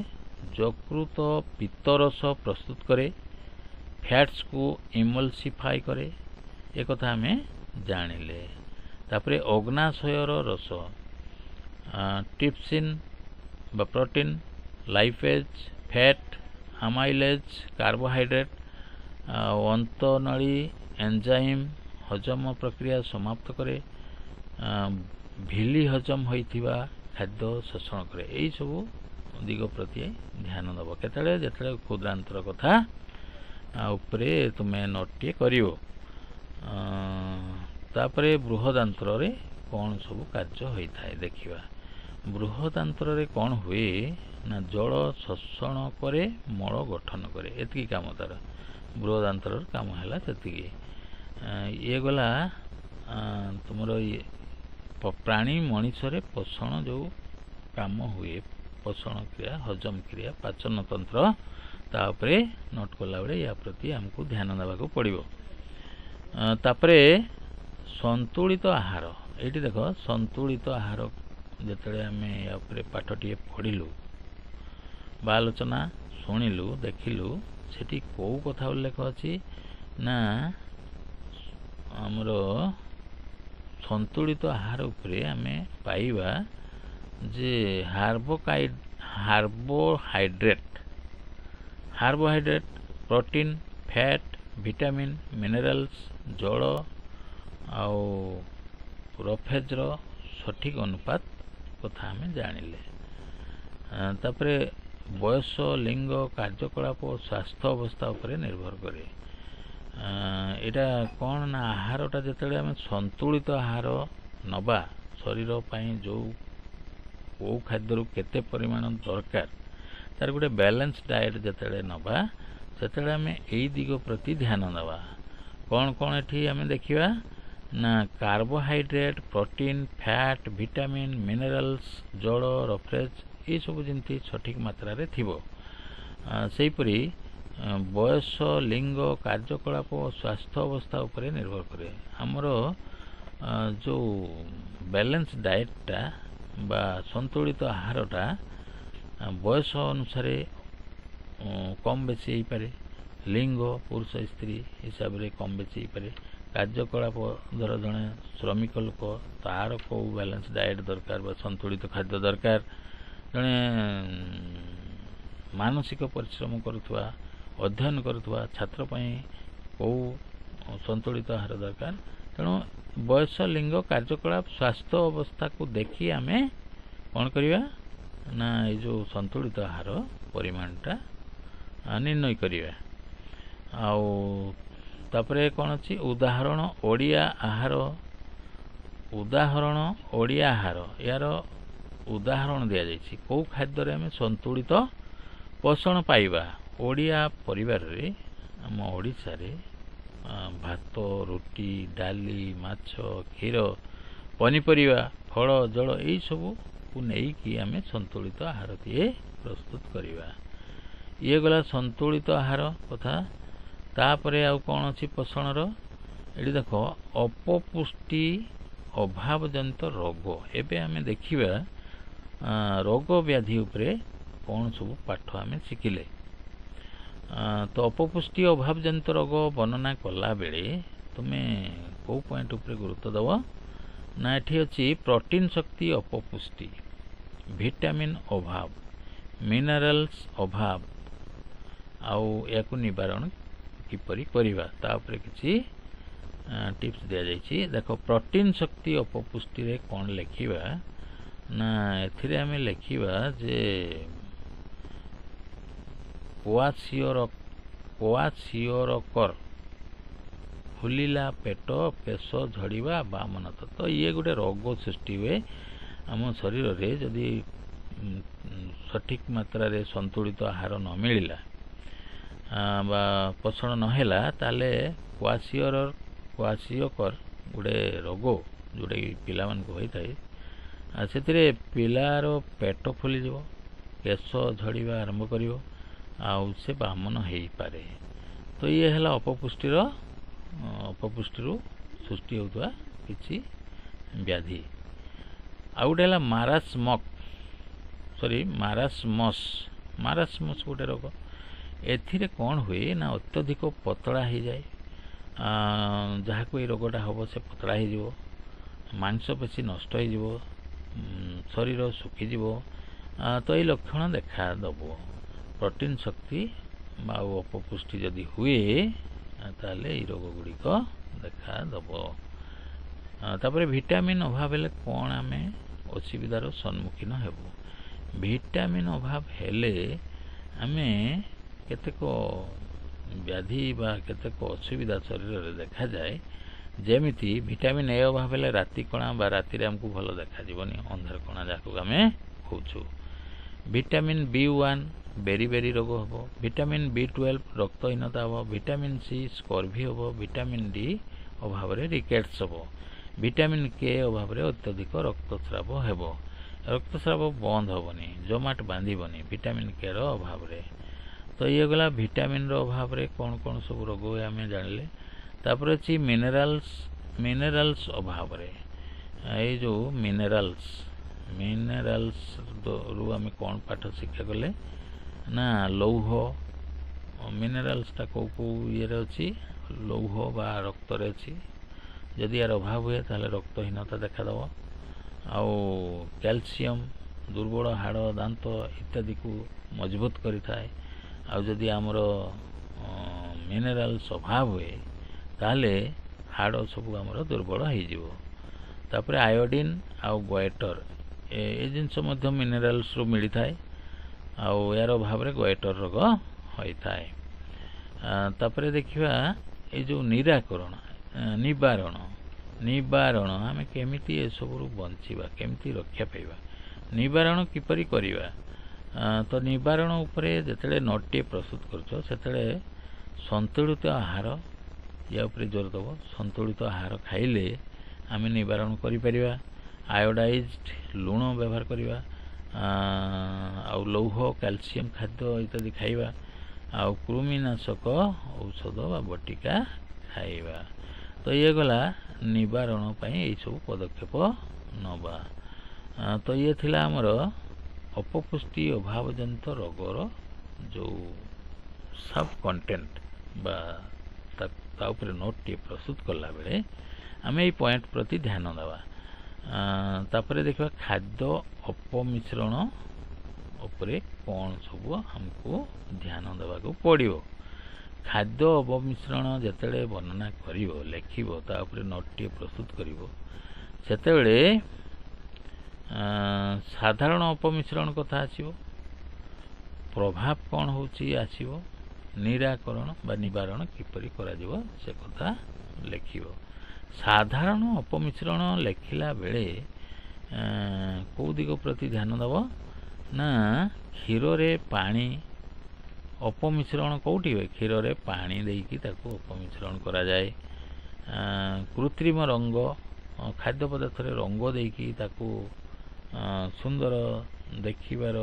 ଯକୃତ ପିତ୍ତରସ ପ୍ରସ୍ତୁତ କରେ, ଫ୍ୟାଟ୍ସକୁ ଇମଲ୍ସିଫାଇ କରେ, ଏକଥା ଆମେ ଜାଣିଲେ। ତାପରେ ଅଗ୍ନାଶୟର ରସ, ଟ୍ରିପ୍ସିନ୍ ବା protein, lipase, fat, amylase, carbohydrate, ଅନ୍ତନଳୀ ଏନ୍ଜାଇମ୍ ହଜମ ପ୍ରକ୍ରିୟା ସମାପ୍ତ କରେ, ଭିଲି ହଜମ ହୋଇଥିବା ଖାଦ୍ୟ ଶୋଷଣ କରେ। ଏହିସବୁ ଦିଗ ପ୍ରତି ଧ୍ୟାନ ଦେବ ଯେତେବେଳେ କ୍ଷୁଦ୍ରାନ୍ତ୍ର କଥା ଉପରେ ତୁମେ ନୋଟ୍ଟିଏ କରିବ। ତାପରେ ବୃହଦାନ୍ତ୍ରରେ କ'ଣ ସବୁ କାର୍ଯ୍ୟ ହୋଇଥାଏ ଦେଖିବା। ବୃହଦାନ୍ତ୍ରରେ କ'ଣ ହୁଏ ନା ଜଳ ଶୋଷଣ କରେ, ମଳ ଗଠନ କରେ, ଏତିକି କାମ ତାର। ବୃହଦାନ୍ତ୍ରର କାମ ହେଲା ସେତିକି। ଇଏ ଗଲା ତୁମର ପ୍ରାଣୀ ମଣିଷରେ ପୋଷଣ ଯେଉଁ କାମ ହୁଏ, ପୋଷଣ କ୍ରିୟା, ହଜମ କ୍ରିୟା, ପାଚନ ତନ୍ତ୍ର, ତା ଉପରେ ନୋଟ୍ କଲାବେଳେ ୟା ପ୍ରତି ଆମକୁ ଧ୍ୟାନ ଦେବାକୁ ପଡ଼ିବ। ତାପରେ ସନ୍ତୁଳିତ ଆହାର, ଏଇଠି ଦେଖ ସନ୍ତୁଳିତ ଆହାର ଯେତେବେଳେ ଆମେ ୟା ଉପରେ ପାଠଟିଏ ପଢ଼ିଲୁ ବା ଆଲୋଚନା ଶୁଣିଲୁ, ଦେଖିଲୁ, ସେଠି କେଉଁ କଥା ଉଲ୍ଲେଖ ଅଛି ନା ଆମର ସନ୍ତୁଳିତ ଆହାର ଉପରେ ଆମେ ପାଇବା ଯେ carbohydrate, protein, fat, vitamin, minerals, ଜଳ ଆଉ ରଫେଜ୍ର ସଠିକ୍ ଅନୁପାତ କଥା ଆମେ ଜାଣିଲେ। ତାପରେ ବୟସ, ଲିଙ୍ଗ, କାର୍ଯ୍ୟକଳାପ ଓ ସ୍ୱାସ୍ଥ୍ୟ ଅବସ୍ଥା ଉପରେ ନିର୍ଭର କରେ। ଏଇଟା କ'ଣ ନା ଆହାରଟା ଯେତେବେଳେ ଆମେ ସନ୍ତୁଳିତ ଆହାର ନେବା, ଶରୀର ପାଇଁ କେଉଁ ଖାଦ୍ୟରୁ କେତେ ପରିମାଣ ଦରକାର, ତାର ଗୋଟେ ବ୍ୟାଲେନ୍ସ ଡାଏଟ୍ ଯେତେବେଳେ ନେବା, ସେତେବେଳେ ଆମେ ଏଇ ଦିଗ ପ୍ରତି ଧ୍ୟାନ ଦେବା। କ'ଣ ଏଠି ଆମେ ଦେଖିବା ନା carbohydrate, protein, fat, vitamin, minerals, ଜଳ, ରଫେଜ୍, ଏସବୁ ଯେମିତି ସଠିକ୍ ମାତ୍ରାରେ ଥିବ। ସେହିପରି ବୟସ, ଲିଙ୍ଗ, କାର୍ଯ୍ୟକଳାପ ଓ ସ୍ୱାସ୍ଥ୍ୟ ଅବସ୍ଥା ଉପରେ ନିର୍ଭର କରେ। ଆମର ଯେଉଁ ବ୍ୟାଲେନ୍ସ ଡାଏଟ୍ଟା ବା ସନ୍ତୁଳିତ ଆହାରଟା ବୟସ ଅନୁସାରେ କମ୍ ବେଶୀ ହେଇପାରେ, ଲିଙ୍ଗ ପୁରୁଷ ସ୍ତ୍ରୀ ହିସାବରେ କମ୍ ବେଶୀ ହେଇପାରେ, କାର୍ଯ୍ୟକଳାପ ଧର ଜଣେ ଶ୍ରମିକ ଲୋକ, ତାର କେଉଁ ବ୍ୟାଲେନ୍ସ ଡାଏଟ୍ ଦରକାର ବା ସନ୍ତୁଳିତ ଖାଦ୍ୟ ଦରକାର, ଜଣେ ମାନସିକ ପରିଶ୍ରମ କରୁଥିବା, ଅଧ୍ୟୟନ କରୁଥିବା ଛାତ୍ର ପାଇଁ କେଉଁ ସନ୍ତୁଳିତ ଆହାର ଦରକାର। ତେଣୁ ବୟସ, ଲିଙ୍ଗ, କାର୍ଯ୍ୟକଳାପ, ସ୍ୱାସ୍ଥ୍ୟ ଅବସ୍ଥାକୁ ଦେଖି ଆମେ କ'ଣ କରିବା ନା ଏଇ ଯେଉଁ ସନ୍ତୁଳିତ ଆହାର ପରିମାଣଟା ନିର୍ଣ୍ଣୟ କରିବା। ଆଉ ତାପରେ କ'ଣ ଅଛି, ଉଦାହରଣ ଓଡ଼ିଆ ଆହାର। ଏହାର ଉଦାହରଣ ଦିଆଯାଇଛି କେଉଁ ଖାଦ୍ୟରେ ଆମେ ସନ୍ତୁଳିତ ପୋଷଣ ପାଇବା। ଓଡ଼ିଆ ପରିବାରରେ, ଆମ ଓଡ଼ିଶାରେ ଭାତ, ରୁଟି, ଡାଲି, ମାଛ, କ୍ଷୀର, ପନିପରିବା, ଫଳ, ଜଳ ଏଇସବୁକୁ ନେଇକି ଆମେ ସନ୍ତୁଳିତ ଆହାରଟିଏ ପ୍ରସ୍ତୁତ କରିବା। ଇଏ ଗଲା ସନ୍ତୁଳିତ ଆହାର କଥା। ତାପରେ ଆଉ କ'ଣ ଅଛି ପୋଷଣର, ଏଠି ଦେଖ ଅପପୁଷ୍ଟି ଅଭାବଜନିତ ରୋଗ। ଏବେ ଆମେ ଦେଖିବା ରୋଗ ବ୍ୟାଧି ଉପରେ କ'ଣ ସବୁ ପାଠ ଆମେ ଶିଖିଲେ। ତ ଅପପୁଷ୍ଟି ଅଭାବଜନିତ ରୋଗ ବର୍ଣ୍ଣନା କଲାବେଳେ ତୁମେ କେଉଁ ପଏଣ୍ଟ ଉପରେ ଗୁରୁତ୍ୱ ଦେବ ନା ଏଠି ଅଛି ପ୍ରୋଟିନ୍ ଶକ୍ତି ଅପପୁଷ୍ଟି, ଭିଟାମିନ୍ ଅଭାବ, ମିନେରାଲ୍ସ ଅଭାବ, ଆଉ ଏହାକୁ ନିବାରଣ କିପରି କରିବା ତା ଉପରେ କିଛି ଟିପ୍ସ ଦିଆଯାଇଛି। ଦେଖ ପ୍ରୋଟିନ୍ ଶକ୍ତି ଅପପୁଷ୍ଟିରେ କ'ଣ ଲେଖିବା ନା ଏଥିରେ ଆମେ ଲେଖିବା ଯେ କୋଆସିଓରକର, ଫୁଲିଲା ପେଟ, ପେଶ ଝଡ଼ିବା, ବାମନତ। ତ ଇଏ ଗୋଟେ ରୋଗ ସୃଷ୍ଟି ହୁଏ ଆମ ଶରୀରରେ ଯଦି ସଠିକ୍ ମାତ୍ରାରେ ସନ୍ତୁଳିତ ଆହାର ନ ମିଳିଲା। ବା ପୋଷଣ ନହେଲା ତାହେଲେ କ୍ୱାସିଓକର ଗୋଟେ ରୋଗ ଯେଉଁଟାକି ପିଲାମାନଙ୍କୁ ହୋଇଥାଏ, ସେଥିରେ ପିଲାର ପେଟ ଫୁଲିଯିବ, କେଶ ଝଡ଼ିବା ଆରମ୍ଭ କରିବ, ଆଉ ସେ ବାମନ ହେଇପାରେ। ତ ଇଏ ହେଲା ଅପପୁଷ୍ଟିରୁ ସୃଷ୍ଟି ହେଉଥିବା କିଛି ବ୍ୟାଧି। ଆଉ ଗୋଟେ ହେଲା ମାରାସ୍ମସ୍ ଗୋଟେ ରୋଗ। ଏଥିରେ କ'ଣ ହୁଏ ନା ଅତ୍ୟଧିକ ପତଳା ହେଇଯାଏ, ଯାହାକୁ ଏଇ ରୋଗଟା ହେବ ସେ ପତଳା ହେଇଯିବ, ମାଂସପେଶୀ ନଷ୍ଟ ହେଇଯିବ, ଶରୀର ଶୁଖିଯିବ। ତ ଏଇ ଲକ୍ଷଣ ଦେଖାଦେବ। ପ୍ରୋଟିନ୍ ଶକ୍ତି ଆଉ ଅପପୁଷ୍ଟି ଯଦି ହୁଏ ତାହେଲେ ଏଇ ରୋଗ ଗୁଡ଼ିକ ଦେଖାଦେବ। ତାପରେ ଭିଟାମିନ୍ ଅଭାବ ହେଲେ କ'ଣ ଆମେ ଅସୁବିଧାର ସମ୍ମୁଖୀନ ହେବୁ? ଭିଟାମିନ୍ ଅଭାବ ହେଲେ ଆମେ କେତେକ ବ୍ୟାଧି ବା କେତେକ ଅସୁବିଧା ଶରୀରରେ ଦେଖାଯାଏ। ଯେମିତି ଭିଟାମିନ୍ ଏ ଅଭାବ ହେଲେ ରାତି କଣା ବା ରାତିରେ ଆମକୁ ଭଲ ଦେଖାଯିବନି, ଅନ୍ଧାର କଣା ଯାହାକୁ ଆମେ କହୁଛୁ। ଭିଟାମିନ୍ B1 ବେରି ରୋଗ ହେବ, ଭିଟାମିନ୍ B12 ରକ୍ତହୀନତା ହେବ, ଭିଟାମିନ୍ ସି ସ୍କର୍ଭି ହେବ, ଭିଟାମିନ୍ ଡି ଅଭାବରେ ରିକେଟ୍ସ ହେବ, ଭିଟାମିନ୍ କେ ଅଭାବରେ ଅତ୍ୟଧିକ ରକ୍ତସ୍ରାବ ହେବ। ରକ୍ତସ୍ରାବ ବନ୍ଦ ହେବନି, ଜମାଟ ବାନ୍ଧିବନି ଭିଟାମିନ୍ କେ ର ଅଭାବରେ। ତ ଇଏ ଗଲା ଭିଟାମିନ୍ର ଅଭାବରେ କ'ଣ କ'ଣ ସବୁ ରୋଗ ହୁଏ ଆମେ ଜାଣିଲେ। ତାପରେ ଅଛି ମିନେରାଲ୍ସ ଅଭାବରେ। ଏଇ ଯେଉଁ ମିନେରାଲ୍ସରୁ ଆମେ କ'ଣ ପାଠ ଶିକ୍ଷା କଲେ ନା ଲୌହ। ମିନେରାଲ୍ସଟା କେଉଁ ଇଏରେ ଅଛି? ଲୌହ ବା ରକ୍ତରେ ଅଛି। ଯଦି ଏହାର ଅଭାବ ହୁଏ ତାହେଲେ ରକ୍ତହୀନତା ଦେଖାଦେବ। ଆଉ କ୍ୟାଲସିୟମ୍ ଦୁର୍ବଳ ହାଡ଼ ଦାନ୍ତ ଇତ୍ୟାଦିକୁ ମଜବୁତ କରିଥାଏ। ଆଉ ଯଦି ଆମର ମିନେରାଲ୍ସ ଅଭାବ ହୁଏ ତାହେଲେ ହାଡ଼ ସବୁ ଆମର ଦୁର୍ବଳ ହେଇଯିବ। ତାପରେ ଆୟୋଡ଼ିନ୍ ଆଉ ଗୋଏଟର, ଏ ଜିନିଷ ମଧ୍ୟ ମିନେରାଲ୍ସରୁ ମିଳିଥାଏ। ଆଉ ଏହାର ଅଭାବରେ ଗୋଏଟର ରୋଗ ହୋଇଥାଏ। ତାପରେ ଦେଖିବା ଏଇ ଯେଉଁ ନିବାରଣ ଆମେ କେମିତି ଏସବୁରୁ ବଞ୍ଚିବା, କେମିତି ରକ୍ଷା ପାଇବା, ନିବାରଣ କିପରି କରିବା? ତ ନିବାରଣ ଉପରେ ଯେତେବେଳେ ନୋଟ୍ଟିଏ ପ୍ରସ୍ତୁତ କରୁଛ ସେତେବେଳେ ସନ୍ତୁଳିତ ଆହାର ୟା ଉପରେ ଜୋର ଦେବ। ସନ୍ତୁଳିତ ଆହାର ଖାଇଲେ ଆମେ ନିବାରଣ କରିପାରିବା। ଆୟୋଡାଇଜ୍ଡ ଲୁଣ ବ୍ୟବହାର କରିବା, ଆଉ ଲୌହ କ୍ୟାଲସିୟମ୍ ଖାଦ୍ୟ ଇତ୍ୟାଦି ଖାଇବା, ଆଉ କୃମିନାଶକ ଔଷଧ ବା ବଟିକା ଖାଇବା। ତ ଇଏ ଗଲା ନିବାରଣ ପାଇଁ ଏଇସବୁ ପଦକ୍ଷେପ ନେବା। ତ ଇଏ ଥିଲା ଆମର ଅପପୁଷ୍ଟି ଅଭାବଜନିତ ରୋଗର ଯେଉଁ ସବ୍ କଣ୍ଟେଣ୍ଟ ବା ତା ଉପରେ ନୋଟ୍ଟିଏ ପ୍ରସ୍ତୁତ କଲାବେଳେ ଆମେ ଏଇ ପଏଣ୍ଟ ପ୍ରତି ଧ୍ୟାନ ଦେବା। ତାପରେ ଦେଖିବା ଖାଦ୍ୟ ଅପମିଶ୍ରଣ ଉପରେ କ'ଣ ସବୁ ଆମକୁ ଧ୍ୟାନ ଦେବାକୁ ପଡ଼ିବ। ଖାଦ୍ୟ ଅପମିଶ୍ରଣ ଯେତେବେଳେ ବର୍ଣ୍ଣନା କରିବ, ଲେଖିବ, ତା ଉପରେ ନୋଟ୍ଟିଏ ପ୍ରସ୍ତୁତ କରିବ, ସେତେବେଳେ ସାଧାରଣ ଅପମିଶ୍ରଣ କଥା ଆସିବ, ପ୍ରଭାବ କ'ଣ ହେଉଛି ଆସିବ, ନିରାକରଣ ବା ନିବାରଣ କିପରି କରାଯିବ ସେ କଥା ଲେଖିବ। ସାଧାରଣ ଅପମିଶ୍ରଣ ଲେଖିଲା ବେଳେ କେଉଁ ଦିଗ ପ୍ରତି ଧ୍ୟାନ ଦେବ ନା କ୍ଷୀରରେ ପାଣି ଅପମିଶ୍ରଣ କେଉଁଠି ହୁଏ? କ୍ଷୀରରେ ପାଣି ଦେଇକି ତାକୁ ଅପମିଶ୍ରଣ କରାଯାଏ। କୃତ୍ରିମ ରଙ୍ଗ, ଖାଦ୍ୟ ପଦାର୍ଥରେ ରଙ୍ଗ ଦେଇକି ତାକୁ ସୁନ୍ଦର ଦେଖିବାର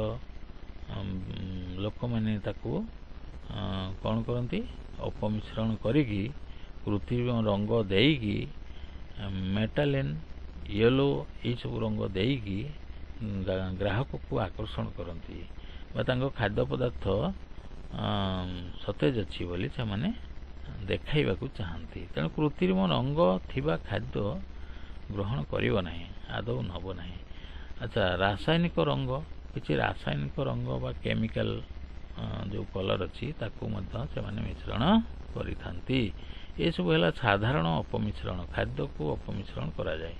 ଲୋକମାନେ ତାକୁ କ'ଣ କରନ୍ତି? ଅପମିଶ୍ରଣ କରିକି କୃତ୍ରିମ ରଙ୍ଗ ଦେଇକି ମେଟାଲିନ୍, ୟେଲୋ ଏଇସବୁ ରଙ୍ଗ ଦେଇକି ଗ୍ରାହକକୁ ଆକର୍ଷଣ କରନ୍ତି ବା ତାଙ୍କ ଖାଦ୍ୟ ପଦାର୍ଥ ସତେଜ ଅଛି ବୋଲି ସେମାନେ ଦେଖାଇବାକୁ ଚାହାନ୍ତି। ତେଣୁ କୃତ୍ରିମ ରଙ୍ଗ ଥିବା ଖାଦ୍ୟ ଗ୍ରହଣ କରିବ ନାହିଁ, ଆଦୌ ନେବ ନାହିଁ। ଆଚ୍ଛା, ରାସାୟନିକ ରଙ୍ଗ, କିଛି ରାସାୟନିକ ରଙ୍ଗ ବା କେମିକାଲ ଯେଉଁ କଲର୍ ଅଛି ତାକୁ ମଧ୍ୟ ସେମାନେ ମିଶ୍ରଣ କରିଥାନ୍ତି। ଏସବୁ ହେଲା ସାଧାରଣ ଅପମିଶ୍ରଣ, ଖାଦ୍ୟକୁ ଅପମିଶ୍ରଣ କରାଯାଏ।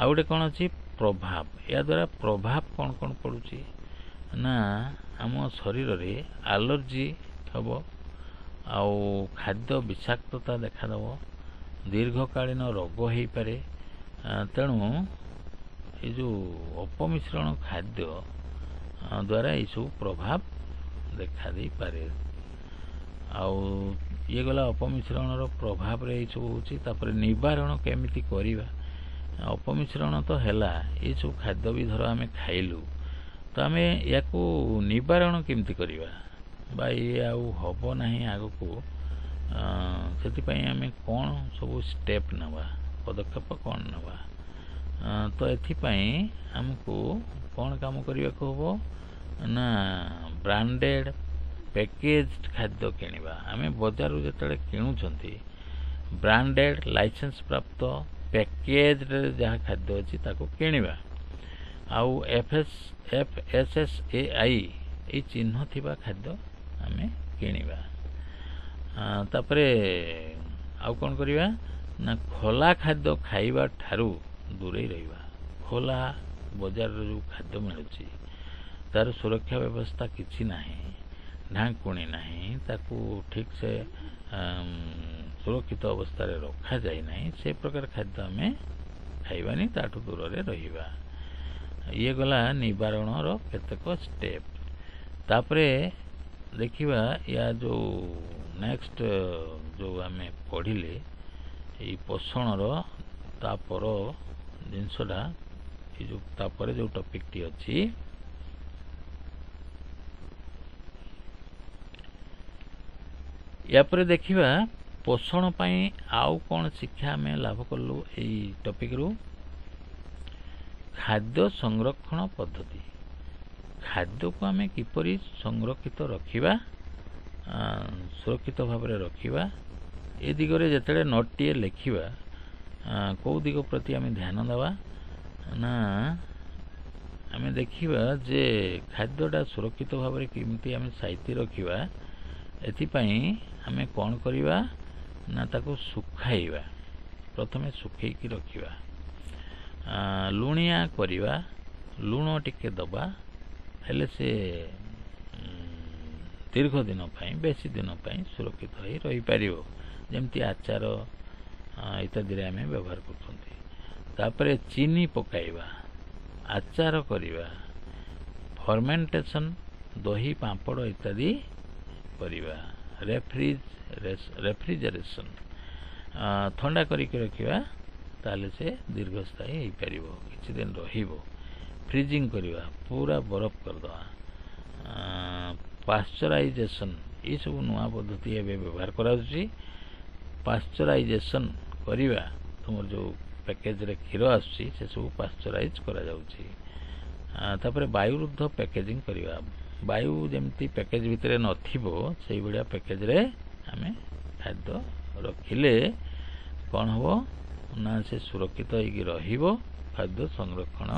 ଆଉ ଗୋଟେ କ'ଣ ଅଛି? ପ୍ରଭାବ। ଏହାଦ୍ୱାରା ପ୍ରଭାବ କ'ଣ କ'ଣ ପଡ଼ୁଛି ନା ଆମ ଶରୀରରେ ଆଲର୍ଜି ହେବ, ଆଉ ଖାଦ୍ୟ ବିଷାକ୍ତତା ଦେଖାଦେବ, ଦୀର୍ଘକାଳୀନ ରୋଗ ହୋଇପାରେ। ତେଣୁ ଏ ଯେଉଁ ଅପମିଶ୍ରଣ ଖାଦ୍ୟ ଦ୍ୱାରା ଏଇସବୁ ପ୍ରଭାବ ଦେଖାଦେଇପାରେ। ଆଉ ଇଏ ଗଲା ଅପମିଶ୍ରଣର ପ୍ରଭାବରେ ଏଇସବୁ ହେଉଛି। ତାପରେ ନିବାରଣ କେମିତି କରିବା? ଅପମିଶ୍ରଣ ତ ହେଲା, ଏସବୁ ଖାଦ୍ୟ ବି ଧର ଆମେ ଖାଇଲୁ, ତ ଆମେ ୟାକୁ ନିବାରଣ କେମିତି କରିବା ବା ଇଏ ଆଉ ହେବ ନାହିଁ ଆଗକୁ, ସେଥିପାଇଁ ଆମେ କ'ଣ ସବୁ ଷ୍ଟେପ୍ ନେବା, ପଦକ୍ଷେପ କ'ଣ ନେବା? ତ ଏଥିପାଇଁ ଆମକୁ କ'ଣ କାମ କରିବାକୁ ହେବ ନା ବ୍ରାଣ୍ଡେଡ୍ ପ୍ୟାକେଜ୍ଡ ଖାଦ୍ୟ କିଣିବା। ଆମେ ବଜାରରୁ ଯେତେବେଳେ କିଣୁଛନ୍ତି ବ୍ରାଣ୍ଡେଡ୍ ଲାଇସେନ୍ସ ପ୍ରାପ୍ତ ପ୍ୟାକେଜ୍ରେ ଯାହା ଖାଦ୍ୟ ଅଛି ତାକୁ କିଣିବା। ଆଉ FSSAI ଏଇ ଚିହ୍ନ ଥିବା ଖାଦ୍ୟ ଆମେ କିଣିବା। ତାପରେ ଆଉ କ'ଣ କରିବା ନା ଖୋଲା ଖାଦ୍ୟ ଖାଇବା ଠାରୁ ଦୂରେଇ ରହିବା। ଖୋଲା ବଜାରରେ ଯେଉଁ ଖାଦ୍ୟ ମିଳୁଛି ତାର ସୁରକ୍ଷା ବ୍ୟବସ୍ଥା କିଛି ନାହିଁ, ଢାଙ୍କୁଣୀ ନାହିଁ, ତାକୁ ଠିକ୍ସେ ସୁରକ୍ଷିତ ଅବସ୍ଥାରେ ରଖାଯାଇ ନାହିଁ, ସେ ପ୍ରକାର ଖାଦ୍ୟ ଆମେ ଖାଇବାନି, ତାଠୁ ଦୂରରେ ରହିବା। ଇଏ ଗଲା ନିବାରଣର କେତେକ ଷ୍ଟେପ୍। ତାପରେ ଦେଖିବା ୟା ଯେଉଁ ନେକ୍ସଟ ଯେଉଁ ଆମେ ପଢ଼ିଲେ ଏଇ ପୋଷଣର ତାପର ଜିନିଷଟା, ଏ ଯେଉଁ ତାପରେ ଯେଉଁ ଟପିକଟି ଅଛି ୟାପରେ ଦେଖିବା ପୋଷଣ ପାଇଁ ଆଉ କ'ଣ ଶିକ୍ଷା ଆମେ ଲାଭ କଲୁ ଏଇ ଟପିକରୁ। ଖାଦ୍ୟ ସଂରକ୍ଷଣ ପଦ୍ଧତି, ଖାଦ୍ୟକୁ ଆମେ କିପରି ସଂରକ୍ଷିତ ରଖିବା, ସୁରକ୍ଷିତ ଭାବରେ ରଖିବା, ଏ ଦିଗରେ ଯେତେବେଳେ ନୋଟଟିଏ ଲେଖିବା କେଉଁ ଦିଗ ପ୍ରତି ଆମେ ଧ୍ୟାନ ଦେବା ନା ଆମେ ଦେଖିବା ଯେ ଖାଦ୍ୟଟା ସୁରକ୍ଷିତ ଭାବରେ କେମିତି ଆମେ ସାଇତି ରଖିବା। ଏଥିପାଇଁ ଆମେ କ'ଣ କରିବା ନା ତାକୁ ଶୁଖାଇବା, ପ୍ରଥମେ ଶୁଖେଇକି ରଖିବା, ଲୁଣିଆ କରିବା, ଲୁଣ ଟିକେ ଦେବା, ହେଲେ ସେ ଦୀର୍ଘ ଦିନ ପାଇଁ, ବେଶୀ ଦିନ ପାଇଁ ସୁରକ୍ଷିତ ହୋଇ ରହିପାରିବ, ଯେମିତି ଆଚାର ଇତ୍ୟାଦିରେ ଆମେ ବ୍ୟବହାର କରୁଛନ୍ତି। ତାପରେ ଚିନି ପକାଇବା, ଆଚାର କରିବା, ଫର୍ମେଣ୍ଟେସନ୍, ଦହି ପାମ୍ପଡ଼ ଇତ୍ୟାଦି କରିବା, ରେଫ୍ରିଜରେସନ୍, ଥଣ୍ଡା କରିକି ରଖିବା, ତାହେଲେ ସେ ଦୀର୍ଘସ୍ଥାୟୀ ହୋଇପାରିବ, କିଛି ଦିନ ରହିବ। ଫ୍ରିଜିଂ କରିବା, ପୁରା ବରଫ କରିଦେବା। ପାଶ୍ଚରାଇଜେସନ୍, ଏସବୁ ନୂଆ ପଦ୍ଧତି ଏବେ ବ୍ୟବହାର କରାଯାଉଛି। ପାଶ୍ଚରାଇଜେସନ୍ କରିବା, ତୁମର ଯେଉଁ ପ୍ୟାକେଜରେ କ୍ଷୀର ଆସୁଛି ସେସବୁ ପାଶ୍ଚରାଇଜ୍ କରାଯାଉଛି। ତାପରେ ବାୟୁରୁଦ୍ଧ ପ୍ୟାକେଜିଂ କରିବା, ବାୟୁ ଯେମିତି ପ୍ୟାକେଜ ଭିତରେ ନଥିବ ସେଇଭଳିଆ ପ୍ୟାକେଜରେ ଆମେ ଖାଦ୍ୟ ରଖିଲେ କ'ଣ ହେବ ନା ସେ ସୁରକ୍ଷିତ ହେଇକି ରହିବ, ଖାଦ୍ୟ ସଂରକ୍ଷଣ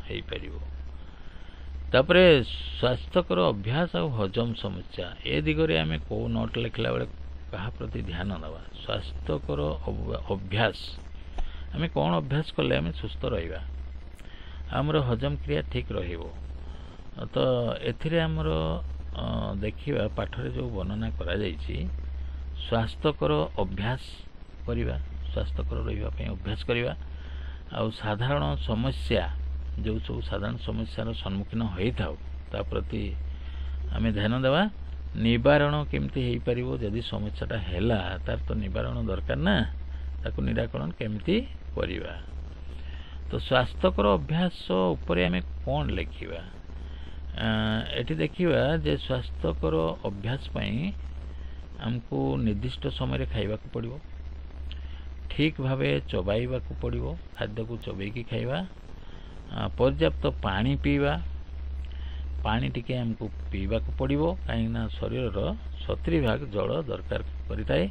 ହେଇପାରିବ। ତାପରେ ସ୍ୱାସ୍ଥ୍ୟକର ଅଭ୍ୟାସ ଆଉ ହଜମ ସମସ୍ୟା, ଏ ଦିଗରେ ଆମେ କେଉଁ ନୋଟ୍ ଲେଖିଲା ବେଳେ କାହା ପ୍ରତି ଧ୍ୟାନ ଦେବା? ସ୍ୱାସ୍ଥ୍ୟକର ଅଭ୍ୟାସ, ଆମେ କ'ଣ ଅଭ୍ୟାସ କଲେ ଆମେ ସୁସ୍ଥ ରହିବା, ଆମର ହଜମ କ୍ରିୟା ଠିକ୍ ରହିବ। ତ ଏଥିରେ ଆମର ଦେଖିବା ପାଠରେ ଯେଉଁ ବର୍ଣ୍ଣନା କରାଯାଇଛି, ସ୍ୱାସ୍ଥ୍ୟକର ଅଭ୍ୟାସ କରିବା, ସ୍ୱାସ୍ଥ୍ୟକର ରହିବା ପାଇଁ ଅଭ୍ୟାସ କରିବା, ଆଉ ସାଧାରଣ ସମସ୍ୟା, ଯେଉଁ ସବୁ ସାଧାରଣ ସମସ୍ୟାର ସମ୍ମୁଖୀନ ହୋଇଥାଉ ତା ପ୍ରତି ଆମେ ଧ୍ୟାନ ଦେବା। ନିବାରଣ କେମିତି ହେଇପାରିବ, ଯଦି ସମସ୍ୟାଟା ହେଲା ତାର ତ ନିବାରଣ ଦରକାର ନା, ତାକୁ ନିରାକରଣ କେମିତି କରିବା। ତ ସ୍ୱାସ୍ଥ୍ୟକର ଅଭ୍ୟାସ ଉପରେ ଆମେ କ'ଣ ଲେଖିବା? ଏଠି ଦେଖିବା ଯେ ସ୍ୱାସ୍ଥ୍ୟକର ଅଭ୍ୟାସ ପାଇଁ ଆମକୁ ନିର୍ଦ୍ଦିଷ୍ଟ ସମୟରେ ଖାଇବାକୁ ପଡ଼ିବ, ଠିକ୍ ଭାବେ ଚୋବାଇବାକୁ ପଡ଼ିବ, ଖାଦ୍ୟକୁ ଚୋବେଇକି ଖାଇବା, ପର୍ଯ୍ୟାପ୍ତ ପାଣି ପିଇବା, ପାଣି ଟିକେ ଆମକୁ ପିଇବାକୁ ପଡ଼ିବ, କାହିଁକିନା ଶରୀରର 70% ଜଳ ଦରକାର କରିଥାଏ।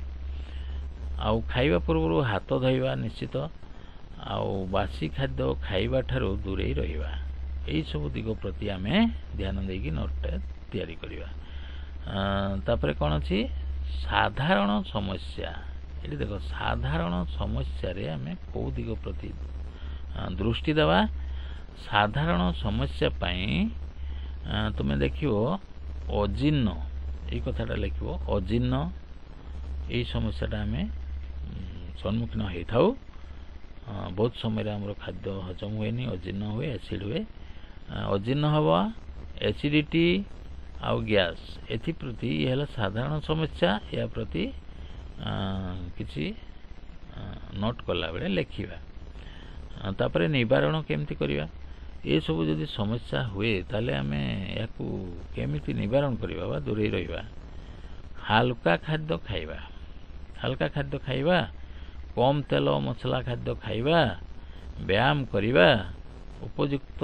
ଆଉ ଖାଇବା ପୂର୍ବରୁ ହାତ ଧୋଇବା ନିଶ୍ଚିତ, ଆଉ ବାସି ଖାଦ୍ୟ ଖାଇବା ଠାରୁ ଦୂରେଇ ରହିବା। ଏହିସବୁ ଦିଗ ପ୍ରତି ଆମେ ଧ୍ୟାନ ଦେଇକି ନୋଟ୍ଟା ତିଆରି କରିବା। ତାପରେ କ'ଣ ଅଛି? ସାଧାରଣ ସମସ୍ୟା, ଏଠି ଦେଖ ସାଧାରଣ ସମସ୍ୟାରେ ଆମେ କେଉଁ ଦିଗ ପ୍ରତି ଦୃଷ୍ଟି ଦେବା? ସାଧାରଣ ସମସ୍ୟା ପାଇଁ ତୁମେ ଦେଖିବ ଅଜୀର୍ଣ୍ଣ, ଏଇ କଥାଟା ଲେଖିବ, ଅଜୀର୍ଣ୍ଣ, ଏଇ ସମସ୍ୟାଟା ଆମେ ସମ୍ମୁଖୀନ ହୋଇଥାଉ। ବହୁତ ସମୟରେ ଆମର ଖାଦ୍ୟ ହଜମ ହୁଏନି, ଅଜୀର୍ଣ୍ଣ ହୁଏ, ଏସିଡ୍ ହୁଏ, ଅଜୀର୍ଣ୍ଣ ହେବ, ଏସିଡ଼ିଟି, ଆଉ ଗ୍ୟାସ୍ ଏଥିପ୍ରତି ଇଏ ହେଲା ସାଧାରଣ ସମସ୍ୟା। ଏହା ପ୍ରତି କିଛି ନୋଟ୍ କଲାବେଳେ ଲେଖିବା। ତାପରେ ନିବାରଣ କେମିତି କରିବା, ଏସବୁ ଯଦି ସମସ୍ୟା ହୁଏ ତାହେଲେ ଆମେ ଏହାକୁ କେମିତି ନିବାରଣ କରିବା ବା ଦୂରେଇ ରହିବା। ହାଲକା ଖାଦ୍ୟ ଖାଇବା, ହାଲକା ଖାଦ୍ୟ ଖାଇବା, କମ୍ ତେଲ ମସଲା ଖାଦ୍ୟ ଖାଇବା, ବ୍ୟାୟାମ କରିବା, ଉପଯୁକ୍ତ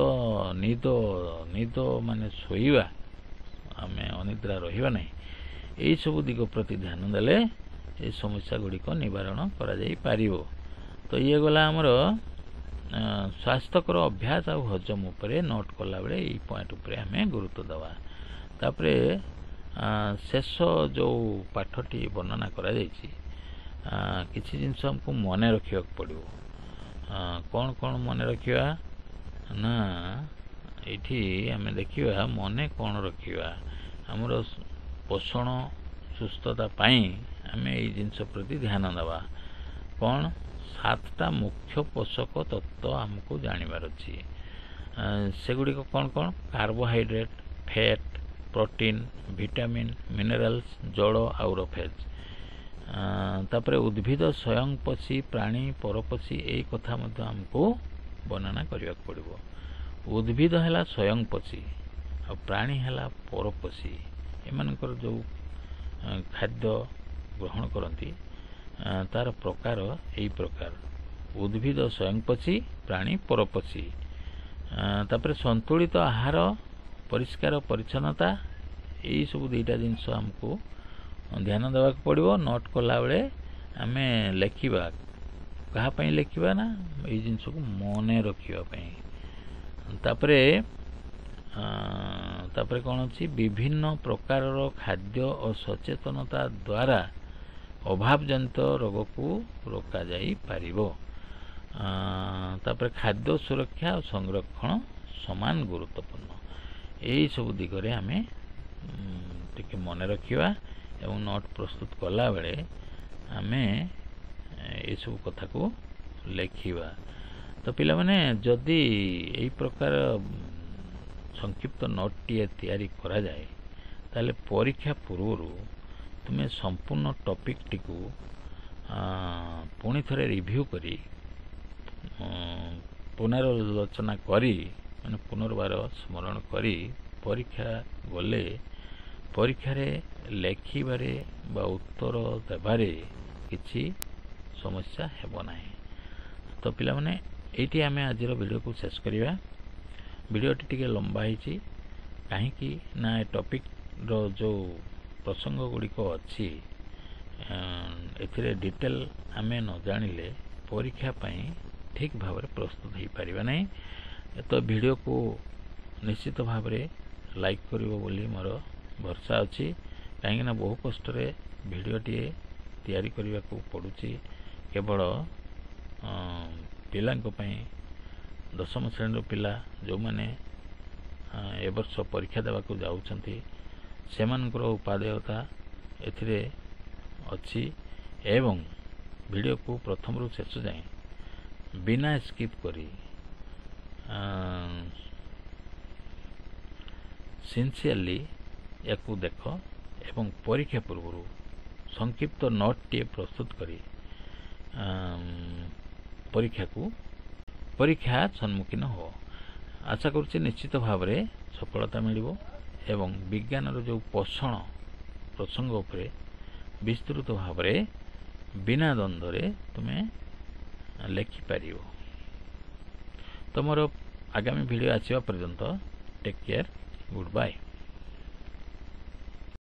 ନିଦ ମାନେ ଶୋଇବା, ଆମେ ଅନିଦ୍ରା ରହିବା ନାହିଁ। ଏହିସବୁ ଦିଗ ପ୍ରତି ଧ୍ୟାନ ଦେଲେ ଏ ସମସ୍ୟା ଗୁଡ଼ିକ ନିବାରଣ କରାଯାଇପାରିବ। ତ ଇଏ ଗଲା ଆମର ସ୍ୱାସ୍ଥ୍ୟକର ଅଭ୍ୟାସ ଆଉ ହଜମ ଉପରେ ନୋଟ୍ କଲାବେଳେ ଏଇ ପଏଣ୍ଟ ଉପରେ ଆମେ ଗୁରୁତ୍ୱ ଦେବା। ତାପରେ ଶେଷ ଯେଉଁ ପାଠଟି ବର୍ଣ୍ଣନା କରାଯାଇଛି, କିଛି ଜିନିଷ ଆମକୁ ମନେ ରଖିବାକୁ ପଡ଼ିବ। କ'ଣ କ'ଣ ମନେ ରଖିବା ନା, ଏଇଠି ଆମେ ଦେଖିବା ମନେ କ'ଣ ରଖିବା। ଆମର ପୋଷଣ ସୁସ୍ଥତା ପାଇଁ ଆମେ ଏଇ ଜିନିଷ ପ୍ରତି ଧ୍ୟାନ ଦେବା। କ'ଣ 7ଟା ମୁଖ୍ୟ ପୋଷକ ତତ୍ତ୍ୱ ଆମକୁ ଜାଣିବାର ଅଛି। ସେଗୁଡ଼ିକ କ'ଣ କ'ଣ? Carbohydrate, fat, protein, vitamin, minerals, ଜଳ ଆଉ ରଫେଜ। ତାପରେ ଉଦ୍ଭିଦ ସ୍ୱୟଂପୋଷୀ, ପ୍ରାଣୀ ପରୋପୋଷୀ, ଏଇ କଥା ମଧ୍ୟ ଆମକୁ ବର୍ଣ୍ଣନା କରିବାକୁ ପଡ଼ିବ। ଉଦ୍ଭିଦ ହେଲା ସ୍ୱୟଂପୋଷୀ ଆଉ ପ୍ରାଣୀ ହେଲା ପରୋପୋଷୀ। ଏମାନଙ୍କର ଯେଉଁ ଖାଦ୍ୟ ଗ୍ରହଣ କରନ୍ତି ତାର ପ୍ରକାର ଏଇ ପ୍ରକାର: ଉଦ୍ଭିଦ ସ୍ୱୟଂପୋଷୀ, ପ୍ରାଣୀ ପରୋପୋଷୀ। ତାପରେ ସନ୍ତୁଳିତ ଆହାର, ପରିଷ୍କାର ପରିଚ୍ଛନ୍ନତା, ଏଇସବୁ ଦୁଇଟା ଜିନିଷ ଆମକୁ ଧ୍ୟାନ ଦେବାକୁ ପଡ଼ିବ। ନୋଟ୍ କଲାବେଳେ ଆମେ ଲେଖିବା। କାହା ପାଇଁ ଲେଖିବା ନା, ଏଇ ଜିନିଷକୁ ମନେ ରଖିବା ପାଇଁ। ତାପରେ କ'ଣ ଅଛି, ବିଭିନ୍ନ ପ୍ରକାରର ଖାଦ୍ୟ ଓ ସଚେତନତା ଦ୍ୱାରା ଅଭାବଜନିତ ରୋଗକୁ ରୋକାଯାଇପାରିବ। ତାପରେ ଖାଦ୍ୟ ସୁରକ୍ଷା ଓ ସଂରକ୍ଷଣ ସମାନ ଗୁରୁତ୍ୱପୂର୍ଣ୍ଣ। ଏହିସବୁ ଦିଗରେ ଆମେ ଟିକେ ମନେ ରଖିବା ଏବଂ ନୋଟ୍ ପ୍ରସ୍ତୁତ କଲାବେଳେ ଆମେ ଏସବୁ କଥାକୁ ଲେଖିବା। ତ ପିଲାମାନେ, ଯଦି ଏହି ପ୍ରକାର ସଂକ୍ଷିପ୍ତ ନୋଟ୍ଟିଏ ତିଆରି କରାଯାଏ ତାହେଲେ ପରୀକ୍ଷା ପୂର୍ବରୁ ତୁମେ ସମ୍ପୂର୍ଣ୍ଣ ଟପିକ୍ଟିକୁ ପୁଣି ଥରେ ରିଭ୍ୟୁ କରି ପୁନରାଲୋଚନା କରି, ମାନେ ପୁନର୍ବାର ସ୍ମରଣ କରି ପରୀକ୍ଷା ଗଲେ ପରୀକ୍ଷାରେ ଲେଖିବାରେ ବା ଉତ୍ତର ଦେବାରେ କିଛି ସମସ୍ୟା ହେବ ନାହିଁ। ତ ପିଲାମାନେ, ଏଇଠି ଆମେ ଆଜିର ଭିଡ଼ିଓକୁ ଶେଷ କରିବା। ଭିଡ଼ିଓଟି ଟିକେ ଲମ୍ବା ହେଇଛି, କାହିଁକି ନା ଏ ଟପିକ୍ର ଯେଉଁ ପ୍ରସଙ୍ଗ ଗୁଡ଼ିକ ଅଛି ଏଥିରେ ଡିଟେଲ୍ ଆମେ ନ ଜାଣିଲେ ପରୀକ୍ଷା ପାଇଁ ଠିକ୍ ଭାବରେ ପ୍ରସ୍ତୁତ ହୋଇପାରିବା ନାହିଁ। ତ ଭିଡ଼ିଓକୁ ନିଶ୍ଚିତ ଭାବରେ ଲାଇକ୍ କରିବ ବୋଲି ମୋର ଭରସା ଅଛି, କାହିଁକିନା ବହୁ କଷ୍ଟରେ ଭିଡ଼ିଓଟିଏ ତିଆରି କରିବାକୁ ପଡ଼ୁଛି। କେବଳ ପିଲାଙ୍କ ପାଇଁ, 10ମ ଶ୍ରେଣୀର ପିଲା ଯେଉଁମାନେ ଏବର୍ଷ ପରୀକ୍ଷା ଦେବାକୁ ଯାଉଛନ୍ତି ସେମାନଙ୍କର ଉପାଦେୟତା ଏଥିରେ ଅଛି ଏବଂ ଭିଡ଼ିଓକୁ ପ୍ରଥମରୁ ଶେଷ ଯାଏଁ ବିନା ସ୍କିପ୍ କରି ସିନ୍ସିୟରଲି ୟାକୁ ଦେଖ ଏବଂ ପରୀକ୍ଷା ପୂର୍ବରୁ ସଂକ୍ଷିପ୍ତ ନୋଟ୍ଟିଏ ପ୍ରସ୍ତୁତ କରି ପରୀକ୍ଷା ସମ୍ମୁଖୀନ ହୁଅ। ଆଶା କରୁଛି ନିଶ୍ଚିତ ଭାବରେ ସଫଳତା ମିଳିବ ଏବଂ ବିଜ୍ଞାନର ଯେଉଁ ପୋଷଣ ପ୍ରସଙ୍ଗ ଉପରେ ବିସ୍ତୃତ ଭାବରେ ବିନା ଦ୍ୱନ୍ଦ୍ୱରେ ତୁମେ ଲେଖିପାରିବ। ତୁମର ଆଗାମୀ ଭିଡ଼ିଓ ଆସିବା ପର୍ଯ୍ୟନ୍ତ ଟେକ୍ କେୟାର, ଗୁଡ୍ ବାଏ।